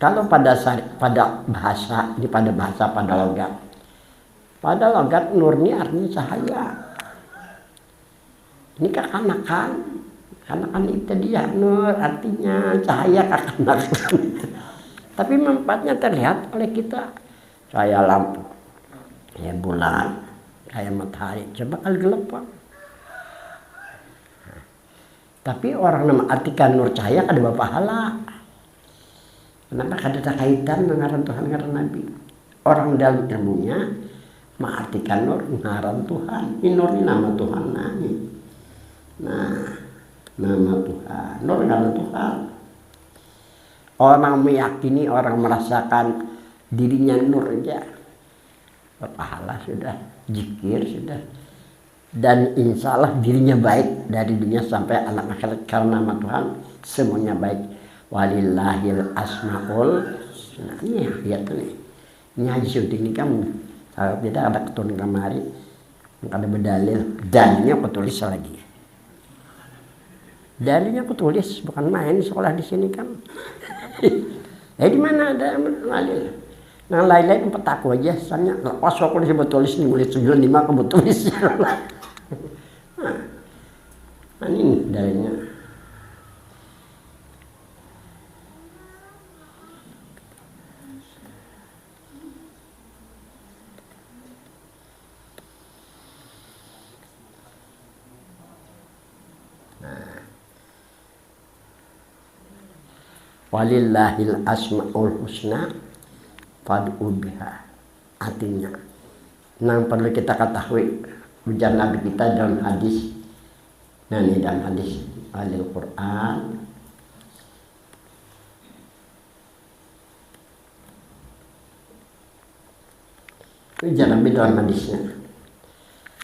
Kalau pada bahasa, ini pada bahasa pada logat nurni artinya cahaya. Ini kekanakan itu dia nur artinya cahaya kekanakan. Tapi manfaatnya terlihat oleh kita. Cahaya lampu, ya bulan, kayak matahari. Coba kalau gelap Pak. Tapi orang nama artikan nur cahaya ada pahala. Kenapa ada kaitan dengan Tuhan ngaran Nabi? Orang dalam ilmunya mengartikan nur ngaran Tuhan. Ini nur ini nama Tuhan nani. Nah, nama Tuhan, nur ngaran Tuhan. Orang meyakini, orang merasakan dirinya nur aja. Berpahala sudah, zikir sudah. Dan insya Allah dirinya baik dari dunia sampai alam akhirat karena nama Tuhan semuanya baik. Walillahil asmaul husna. Ini ayat ini. Ini haji syuting ini kamu. Kalau tidak ada ketun kemari, ada berdalil. Dalilnya aku tulis lagi. Dalilnya aku tulis, bukan main sekolah di sini kan. Di mana ada dalil? Nah lain-lain petaku aja, soalnya pas aku disebut tulis nih mulai 95 kamu tulis. Nah ini dalilnya. Walillahil asmaul husna fad'u biha. Artinya yang perlu kita ketahui ujar Nabi kita dalam hadis. Nah ini dalam hadis Al-Quran. Ujar Nabi dalam hadisnya.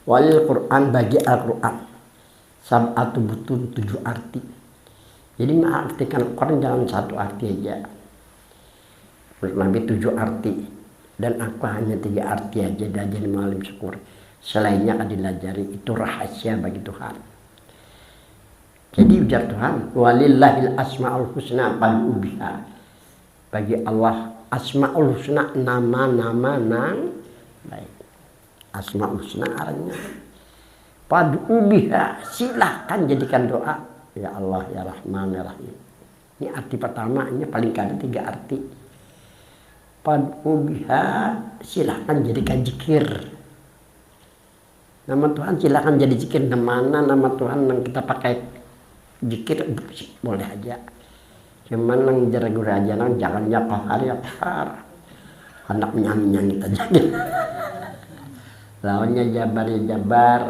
Walil Quran bagi Al-Quran sab'atu butun 7 arti. Jadi mengartikan Quran jangan satu arti aja. Nabi 7 arti dan aku hanya 3 arti aja dan jadi malim syukur. Selainnya akan dilajari, itu rahasia bagi Tuhan. Jadi ujar Tuhan, walillahil asmaul husna fad'u biha. Bagi Allah asmaul husna nama-nama nang baik. Asmaul husna artinya fad'u biha, silahkan jadikan doa. Ya Allah, ya Rahman, ya Rahim. Ini arti pertama, ini paling kadang 3 arti. Fad'u biha, silahkan jadikan zikir. Nama Tuhan silahkan jadi zikir. Mana nama Tuhan yang kita pakai zikir boleh aja. Cuman yang jeragur aja nang jangan ya kahar. Anak nyanyi aja. Lawannya jabar ya jabar.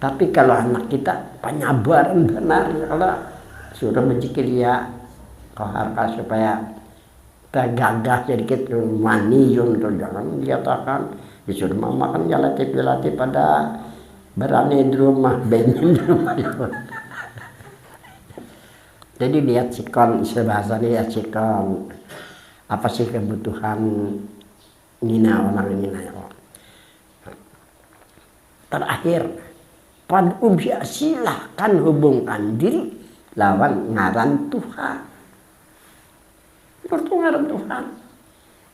Tapi kalau anak kita penyabaran benar, kalau sudah berzikir ya kahar supaya tergagah sedikit maniun tuh jangan dikatakan disuruh mama kan ya latih pada berani di rumah benin di rumah. Jadi lihat sikon, bahasanya lihat sikon apa sih kebutuhan Nina orang Nina ya. Terakhir fad'u biha, silahkan hubungkan diri lawan ngaran Tuhan. Itu ngaran Tuhan.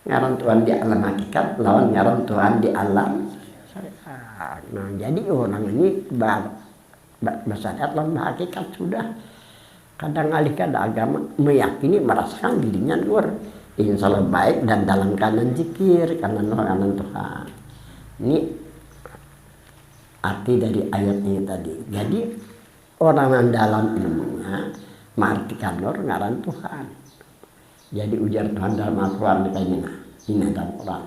Ngaran Tuhan di alam hakikat lawan ngaran Tuhan di alam syariat. Nah, jadi orang ini bersyariat lawan hakikat sudah. Kadang alihkan agama meyakini merasakan dirinya luar. Insya Allah baik dan dalam keadaan zikir karena ngaran Tuhan. Ini arti dari ayat ini tadi. Jadi orang yang dalam ilmunya mengartikan nur ngaran Tuhan. Jadi ujar Tuhan dalam Al-Quran kayak ini dalam Quran.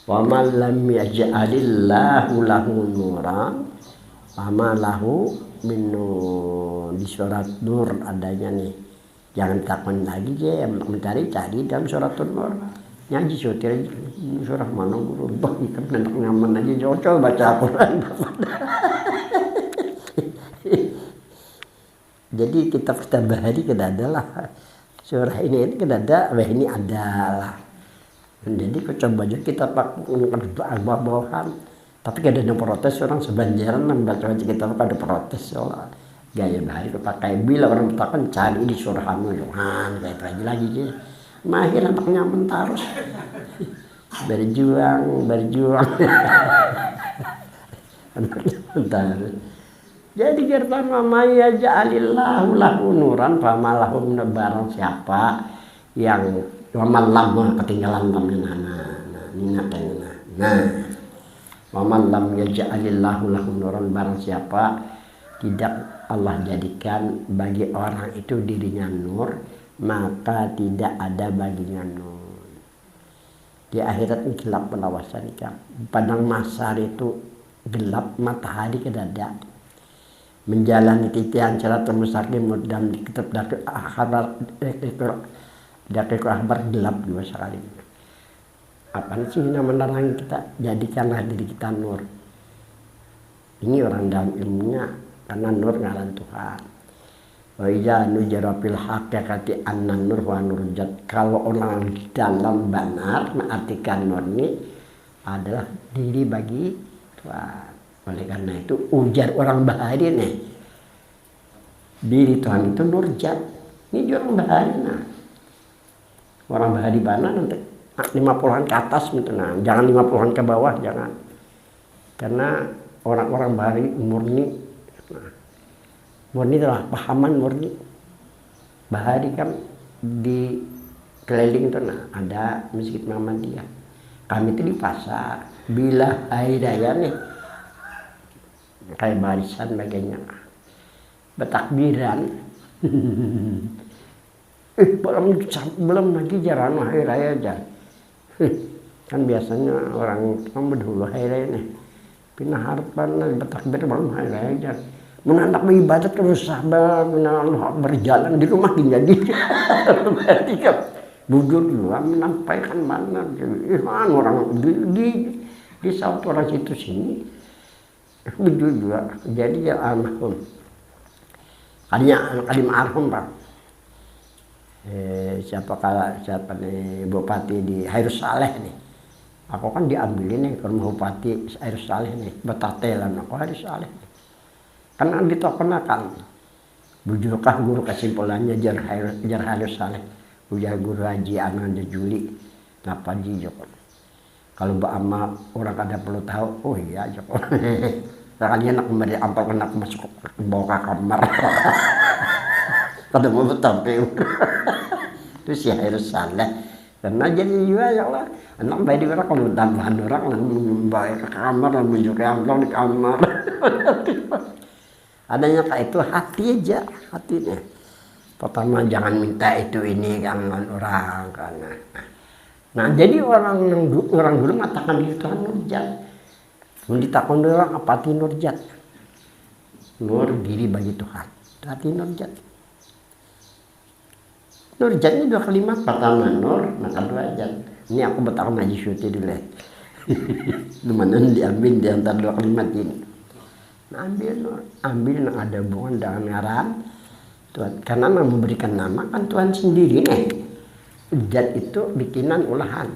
Wa man lam yaj'alillahu lahu nuran fama lahu min nur. Di surat Nur adanya nih. Jangan takon lagi je, mencari cari dalam surat Nur. Nyaji sutir surah mana guru bah ikan anak nyaman aja jauh baca Al-Quran. Jadi kitab bahari kada ada lah. Surah ini kada ada, wah ini adalah. Jadi kau coba aja kita pakai bawahan. Tapi kada ada protes orang sebanjaran membaca kitab kada protes soal gaya bahari pakai bila orang bertakon cari di surah An-Nur kayak lagi je. Mahir anak nyaman terus. Berjuang. Anak nyaman terus. Jadi kirtan mamaya ja'alillahu lahu nuran famalahum barang siapa yang wamallam ketinggalan tamina nah wamallam yaj'alillahu lahu nuran barang siapa tidak Allah jadikan bagi orang itu dirinya nur, maka tidak ada baginya nur. Di akhirat gelap penawasan ikan. Padang masar itu gelap, matahari kedada. Menjalani titian siratal mustaqim dan kitab dakik akhbar gelap dua sekali. Apa sih yang menerangi kita? Jadikanlah diri kita nur. Ini orang dalam ilmunya karena nur ngaran Tuhan. Wa iza nujara fil haqiqati anna nur wa nurjat. Kalau orang dalam benar mengartikan nur ini adalah diri bagi Tuhan. Oleh karena itu ujar orang bahari nih. Diri Tuhan itu nurjat. Ini orang bahari nah. Orang bahari mana nanti 50-an ke atas gitu nah. Jangan 50-an ke bawah jangan. Karena orang-orang bahari murni. Nah, murni adalah pahaman murni. Bahari kan di keliling itu nah ada Masjid Muhammadiyah. Kami itu di pasar. Bila hari raya nih kayak barisan bagainya bertakbiran belum lagi jalan hari raya aja kan biasanya orang berdulu hari raya nih pindah harapan bertakbir belum hari raya aja menandak beribadat terus sabar berjalan di rumah jadi berarti kan bujur dua menampaikan mana orang di saat orang situ sini bujur dua jadi ya almarhum kadim almarhum Pak siapa nih bupati di Hairus Saleh nih aku kan diambilin nih ke rumah bupati Hairus Saleh nih betatelan aku Hairus Saleh karena ditokenakan bujurkah guru kesimpulannya jar Hairus Saleh ujar guru Haji Ananda Juli napa Joko kalau Mbak Amma orang kada perlu tahu oh iya Joko kalian nak kembali ampal nak masuk bawa ke kamar kada mau bertampil itu si Hairus Saleh karena jadi juga ya Allah anak bayi di orang kalau tambahan orang membawa ke kamar dan menunjukkan ampal di kamar adanya kayak itu hati aja hatinya pertama jangan minta itu ini kan orang karena nah jadi orang dulu mengatakan diri Tuhan nurjat ditakon orang apa arti nurjat nur diri bagi Tuhan arti nurjat nurjat ini dua kalimat pertama nur maka dua jat ini aku bertakon ngaji syuti dulu lumayan diambil di antara dua kalimat ini nah, ambil yang ada hubungan dengan ngaran Tuhan karena memberikan nama kan Tuhan sendiri nih jat itu bikinan ulahan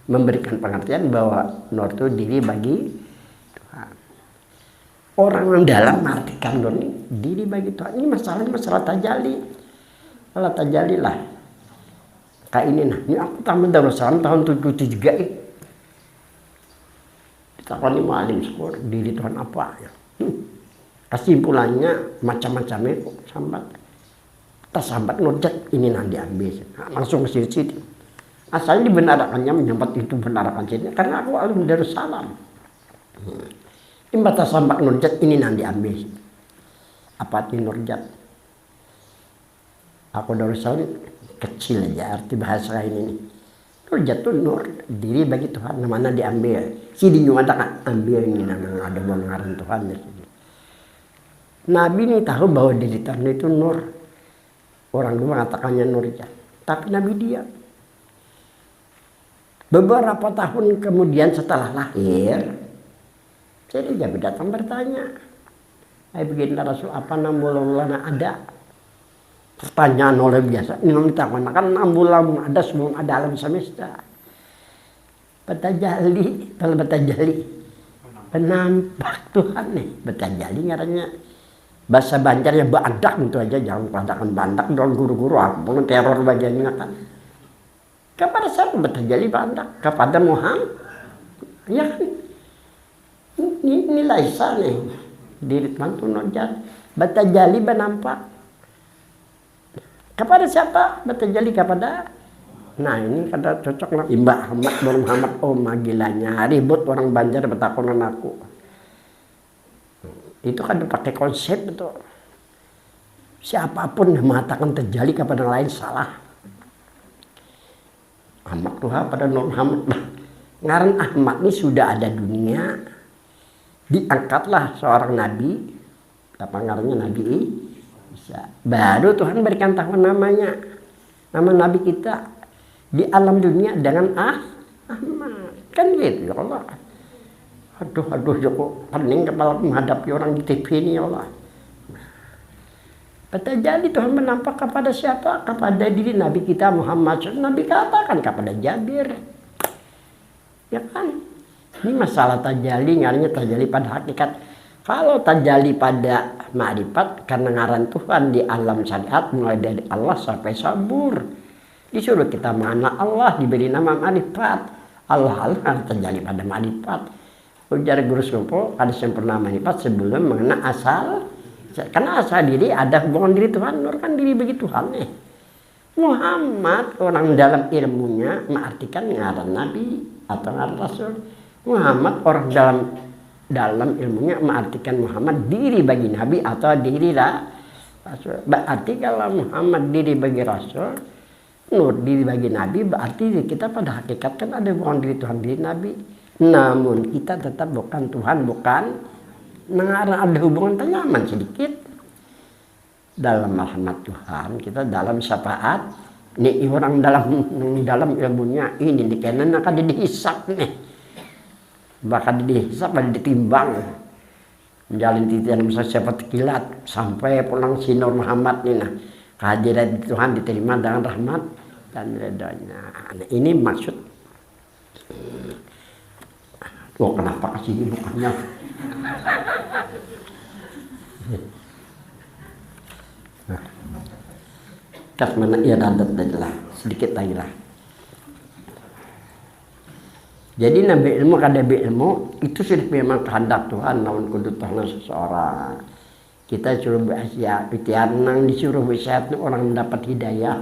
memberikan pengertian bahwa nur itu diri bagi orang yang dalam mengartikan nur ini diri bagi Tuhan ini masalah tajali kalau tajali lah kayak ini nah ini aku tamat Darussalam tahun 73 ditakoni mualim skor diri Tuhan apa ya kesimpulannya macam-macamnya sambat tas sambat nurjat ini nanti ambil nah, langsung ke situ asalnya dibenarkannya menyambat itu benarkan sini karena aku alim Darussalam Imbata sambak nurjat ini nanti ambil apa arti nurjat aku Darussalam kecil aja arti bahasa ini nih Hujjatun nur, diri bagi Tuhan, mana diambil. Si dinyatakan ambil ini nama ada ngaran Tuhan. Nabi ini tahu bahwa diri Tuhan itu nur. Orang dulu mengatakannya nur ya. Tapi Nabi dia. Beberapa tahun kemudian setelah lahir, jadi Nabi datang bertanya, "Hai baginda Rasul, apa nambulana ada?" Pertanyaan oleh biasa. Ini menceritakan kan 6 bulan ada sebelum ada alam semesta. Betajali, kalau betajali, penampak Tuhan nih. Betajali ngarannya bahasa Banjarnya badak itu aja, jangan katakan bandak dong guru-guru aku teror bagiannya kan. Kepada siapa betajali bandak? Kepada Muhammad. Ya kan? Ini Laisa nih. Diri mantu nojar. Betajali benampak. Kepada siapa? Betajali kepada. Nah ini kata cocok lah. Mbak Ahmad bin Muhammad. Oh magilanya ribut orang Banjar betakonan aku. Itu kan pakai konsep itu. Siapapun yang mengatakan terjali kepada lain salah. Ahmad Tuhan pada Nur Muhammad. Ngaran Ahmad ini sudah ada dunia. Diangkatlah seorang nabi. Apa ngarannya nabi? Bisa. Baru Tuhan berikan tahu namanya. Nama nabi kita di alam dunia dengan Ahmad. Kan gitu ya Allah. Aduh Joko pening kepala menghadapi orang di TV ini ya Allah. Jadi Tuhan menampak kepada siapa? Kepada diri Nabi kita Muhammad. Nabi katakan kepada Jabir. Ya kan? Ini masalah tajali, ngarannya tajali pada hakikat. Kalau tajali pada ma'rifat, karena ngaran Tuhan di alam syariat mulai dari Allah sampai sabur. Disuruh kita mengenal Allah, diberi nama ma'rifat. Allah tajali pada ma'rifat. Ujar Guru Sumpo, ada yang pernah ma'rifat sebelum mengenal asal. Karena asal diri ada hubungan diri Tuhan, nur kan diri bagi Tuhan nih. Muhammad orang dalam ilmunya mengartikan ngaran Nabi atau ngaran Rasul. Muhammad orang dalam ilmunya mengartikan Muhammad diri bagi Nabi atau diri Rasul. Berarti kalau Muhammad diri bagi Rasul, nur diri bagi Nabi, berarti kita pada hakikat kan ada hubungan diri Tuhan diri Nabi. Namun kita tetap bukan Tuhan, bukan mengarah ada hubungan tenyaman sedikit. Dalam rahmat Tuhan, kita dalam syafaat, nih orang dalam ilmunya ini dikenan akan dihisap nih. Bahkan dihisap dan ditimbang. Menjalin titian bisa siapa kilat sampai pulang si Nur Muhammad nih. Nah, kehadiran Tuhan diterima dengan rahmat dan redanya. Nah, ini maksud. Oh, kenapa kasih bukannya? Kas mana ia radat lah sedikit lagi lah. Jadi nabi ilmu kada ilmu itu sudah memang kehendak Tuhan namun kudu Tuhan seseorang. Kita suruh berhasil ikhtiar nang disuruh bersehat orang mendapat hidayah.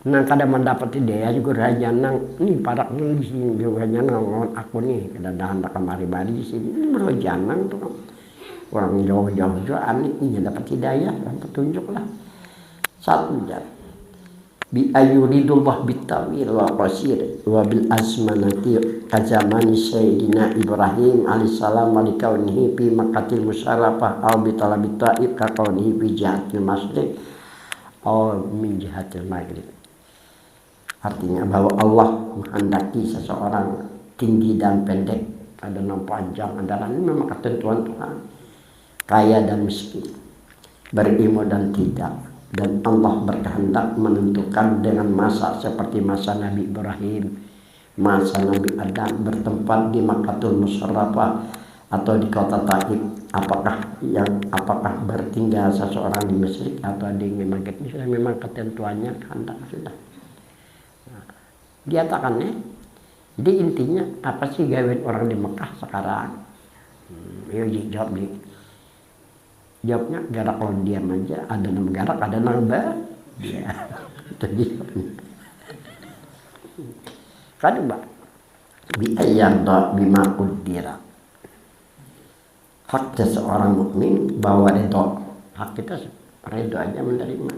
Nang kada mendapat hidayah juga raja nang ini parak nang di sini juga nang aku nih kedatangan kemari-mari di sini ini raja nang tuh orang jauh-jauh juga ini dapat hidayah dan petunjuk lah. Satu jalan. Bi ayuridullah bitawil wa qasir wa bil azmanati kazamani sayyidina Ibrahim alaihissalam wa likaunihi fi makatil musyarafah aw bi talabit ta'ib ka kaunihi fi jihatil masriq aw min jihatil maghrib. Artinya bahwa Allah menghendaki seseorang tinggi dan pendek, ada yang panjang, ada ini memang ketentuan Tuhan, kaya dan miskin, berilmu dan tidak. Dan Allah berkehendak menentukan dengan masa seperti masa Nabi Ibrahim, masa Nabi Adam bertempat di Makkatul Musyarrafah atau di kota Taif. Apakah bertinggal seseorang di Mesir atau di Maghrib, ini sudah memang ketentuannya kehendak sudah. Diatakan ya. Jadi intinya apa sih gawe orang di Mekah sekarang? Jawab nih. Jawabnya garak kalau diam aja, ada nama garak, ada nama dia. Itu dia. Kan Mbak, biayanda bima udira. Hak seseorang mukmin bahwa itu hak kita redo aja menerima.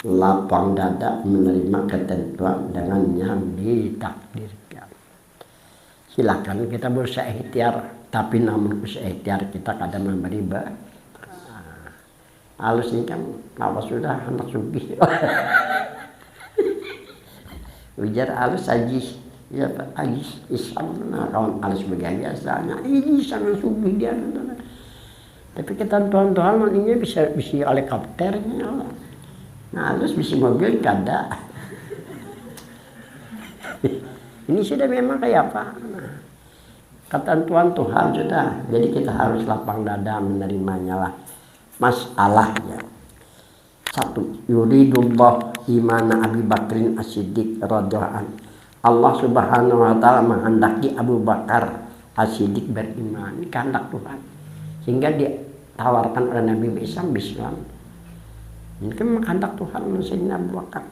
lapang dada menerima ketentuan dengan yang ditakdirkan. Silakan kita berusaha ikhtiar, tapi namun usaha ikhtiar kita kadang memberi halus ini kan apa sudah anak sugih. Ujar halus ajis, ya Pak ajis Islam, nah kawan halus begaya biasanya ini sangat sugih dia. Tapi ketentuan Tuhan maknanya bisa helikopternya, nah halus bisa mobil kada. Ini sudah memang kayak apa? Nah, ketentuan Tuhan sudah, jadi kita harus lapang dada menerimanya lah. Masalahnya satu, yuridullah imana Abi Bakrin As-Siddiq radhiyallahu anhu. Allah Subhanahu wa taala menghendaki Abu Bakar As-Siddiq beriman, ini kehendak Tuhan. Sehingga ditawarkan oleh Nabi Islam. Ini kan kehendak Tuhan Sayyidina Abu Bakar.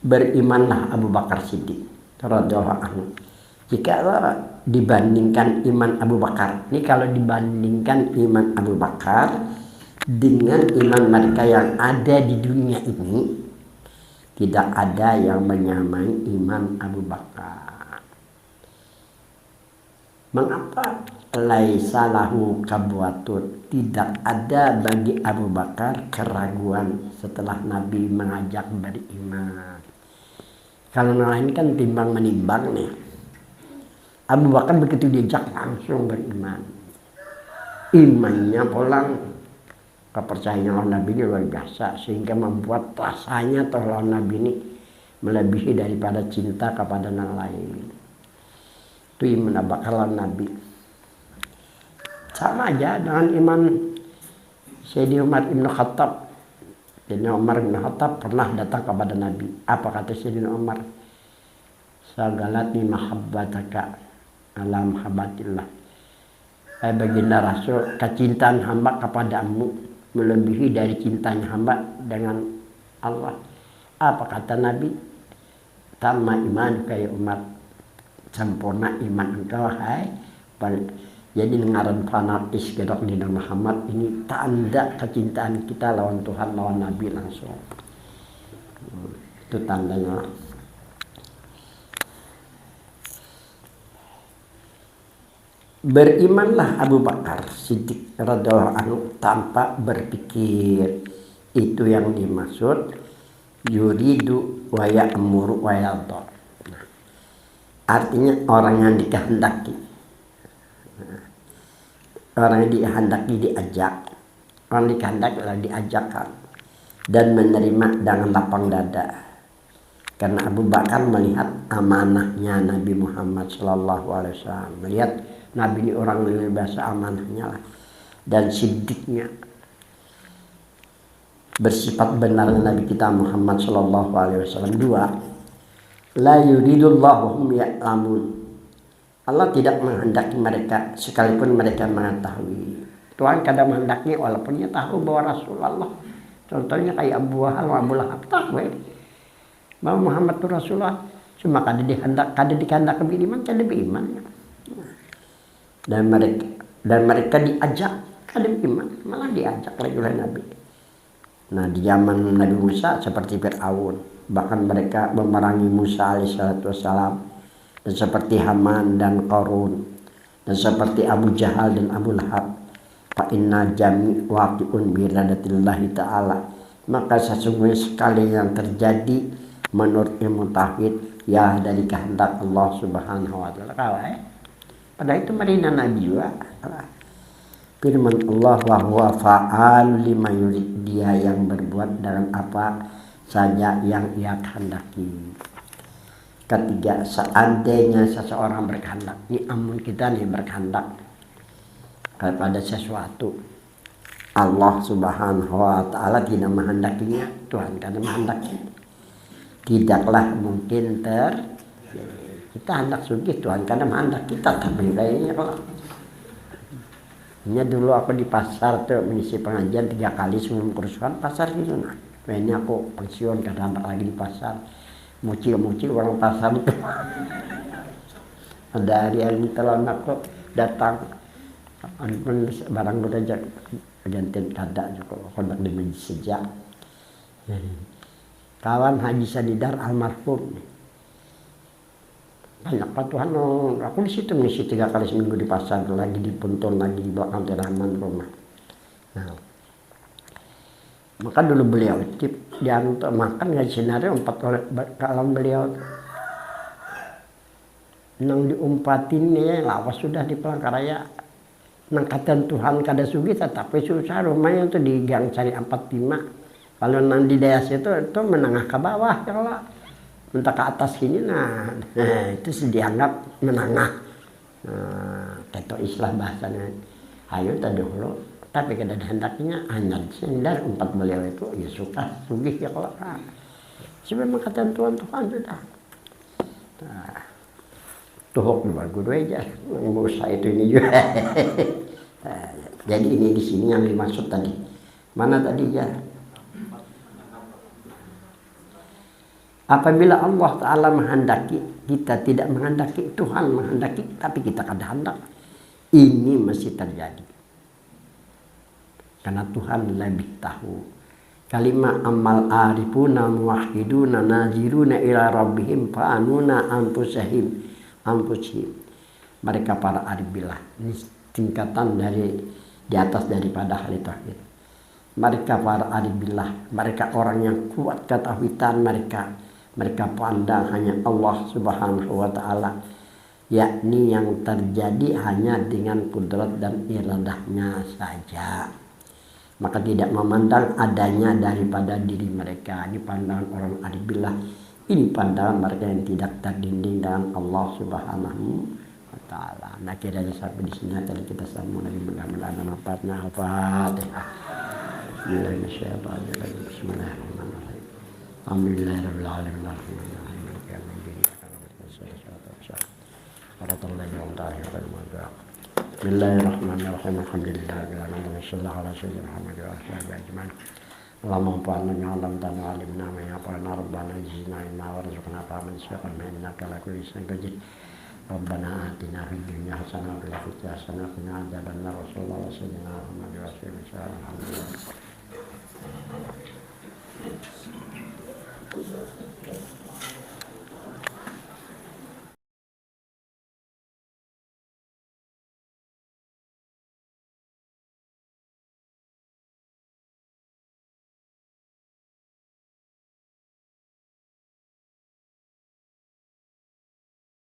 Berimanlah Abu Bakar Siddiq radhiyallahu anhu. Jika dibandingkan iman Abu Bakar, ini kalau dibandingkan iman Abu Bakar dengan iman mereka yang ada di dunia ini, tidak ada yang menyamai iman Abu Bakar. Mengapa? Laisa lahu kabwatun, tidak ada bagi Abu Bakar keraguan setelah Nabi mengajak beriman. Kalau lain kan timbang menimbang nih. Abu Bakar begitu diajak langsung beriman. Imannya pulang, kepercayaan lawan Nabi ini luar biasa, sehingga membuat rasanya lawan Nabi ini melebihi daripada cinta kepada yang lain. Itu iman Abu Bakar lawan Nabi. Sama aja dengan iman Sayyidina Umar bin Khattab. Sayyidina Umar bin Khattab pernah datang kepada Nabi. Apa kata Sayyidina Umar? Sagalatni mahabbataka ala mahabbatillah. Baginda Rasul, kecintaan hamba kepadamu melebihi dari cintanya hamba dengan Allah. Apa kata Nabi? Tamma iman kayak Umar, sempurna iman engkau hai. Jadi ngaran fanatis gedok di Muhammad ini tanda kecintaan kita lawan Tuhan, lawan Nabi langsung. Itu tandanya. Berimanlah Abu Bakar Siddiq radhiyallahu anhu tanpa berpikir. Itu yang dimaksud yuridu wa ya'muru wa yadha. Artinya orang yang dikehendaki. Orang yang dikehendaki diajak. Orang dikehendaki adalah diajakkan dan menerima dengan lapang dada. Karena Abu Bakar melihat amanahnya Nabi Muhammad SAW, melihat Nabi ini orang yang biasa amanahnya lah, dan siddiqnya, bersifat benar Nabi kita Muhammad SAW. Dua, la yuridullahu hum ya'lamun. Allah tidak menghendaki mereka sekalipun mereka mengetahui. Tuhan kadang menghendaki walaupun dia tahu bahwa Rasulullah, contohnya kayak Abu Lahab tahu bahwa Muhammad itu Rasulullah, cuma kada dikehendak beriman, kada beriman. Dan mereka diajak kada beriman, malah diajak oleh Nabi. Nah, di zaman Nabi Musa seperti Fir'aun, bahkan mereka memerangi Musa alaihissalam, dan seperti Haman dan Qarun, dan seperti Abu Jahal dan Abu Lahab. Fa inna jami waqi'un biradatillahi ta'ala. Maka sesungguhnya sekali yang terjadi menurut ilmu tauhid ya dari kehendak Allah Subhanahu wa taala. Pada itu marina Nabi juga. Firman Allah wa huwa fa'al lima yurid, dia yang berbuat dalam apa saja yang ia kehendaki. Ketiga, seandainya seseorang berkehendak, ini amun kita nih berkehendak kepada sesuatu, Allah Subhanahu wa taala tidak menghendakinya, Tuhan karena menghendaki, tidaklah mungkin kita hendak sugih, Tuhan karena menghendak kita, tapi kayaknya kalau ini dulu aku di pasar tuh mengisi pengajian 3 kali sebelum kerusuhan pasar gitu. Nah, ini aku pensiun kadang lagi di pasar. Mucil-mucil orang pasar itu. Ada hari yang telan aku datang, barang udah gantian kada juga kondak di majlis sejak. kawan Haji Sadidar almarhum. Banyak patuhan, aku di situ ngisi 3 kali seminggu di pasar, lagi di Punton, lagi di belakang teraman rumah. Nah, maka dulu beliau dia untuk makan ngaji sinario 4 kalam beliau nang diumpatin ya lawas sudah di Palangkaraya nang katan Tuhan kada sugi tetapi susah rumahnya itu di gang Cari 45. Kalau nang di desa itu menengah ke bawah kalau entah ke atas sini itu dianggap menengah. Teto istilah bahasanya ayo tadi dulu tapi kada hendaknya hanya sendar 4 beliau itu ya suka sugih ya kalau sebenarnya katan Tuhan sudah tuhuk dua guru aja usaha itu ini juga. Jadi ini di sini yang dimaksud tadi mana tadi ya, apabila Allah Ta'ala menghendaki kita tidak menghendaki, Tuhan menghendaki tapi kita kada hendak, ini mesti terjadi karena Tuhan lebih tahu. Kalimat amal arifuna muwahhiduna naziruna ila rabbihim fa'anuna anfusahim. Mereka para arif billah, ini tingkatan dari di atas daripada ahli tauhid. Mereka para arif billah, mereka orang yang kuat ketauhidan, mereka pandang hanya Allah Subhanahu wa taala, yakni yang terjadi hanya dengan kudrat dan iradahnya saja. Maka tidak memandang adanya daripada diri mereka. Ini pandangan orang arif billah. Ini pandangan mereka yang tidak terdinding dengan Allah Subhanahu wa taala. Nah, kiranya sampai di sini tadi kita sambung lagi mudah-mudahan manfaatnya. Al-Fatihah. Bismillahirrahmanirrahim. Bismillahirrahmanirrahim. Alhamdulillahirabbil alamin. Bismillahirrahmanirrahim. Alhamdulillahirabbil alamin. Sallallahu alaihi wasallam wa ajmain. Allahumma fa'alna ya'lam ta'ala alimna ma ya'fa'na rabbana jizna inna warzuqna fa'aman syaqan innaka la kulli shay'in qadir. Rabbana atina fid dunya hasanah wa fil akhirati hasanah wa qina adzabannar. Sallallahu alaihi wasallam.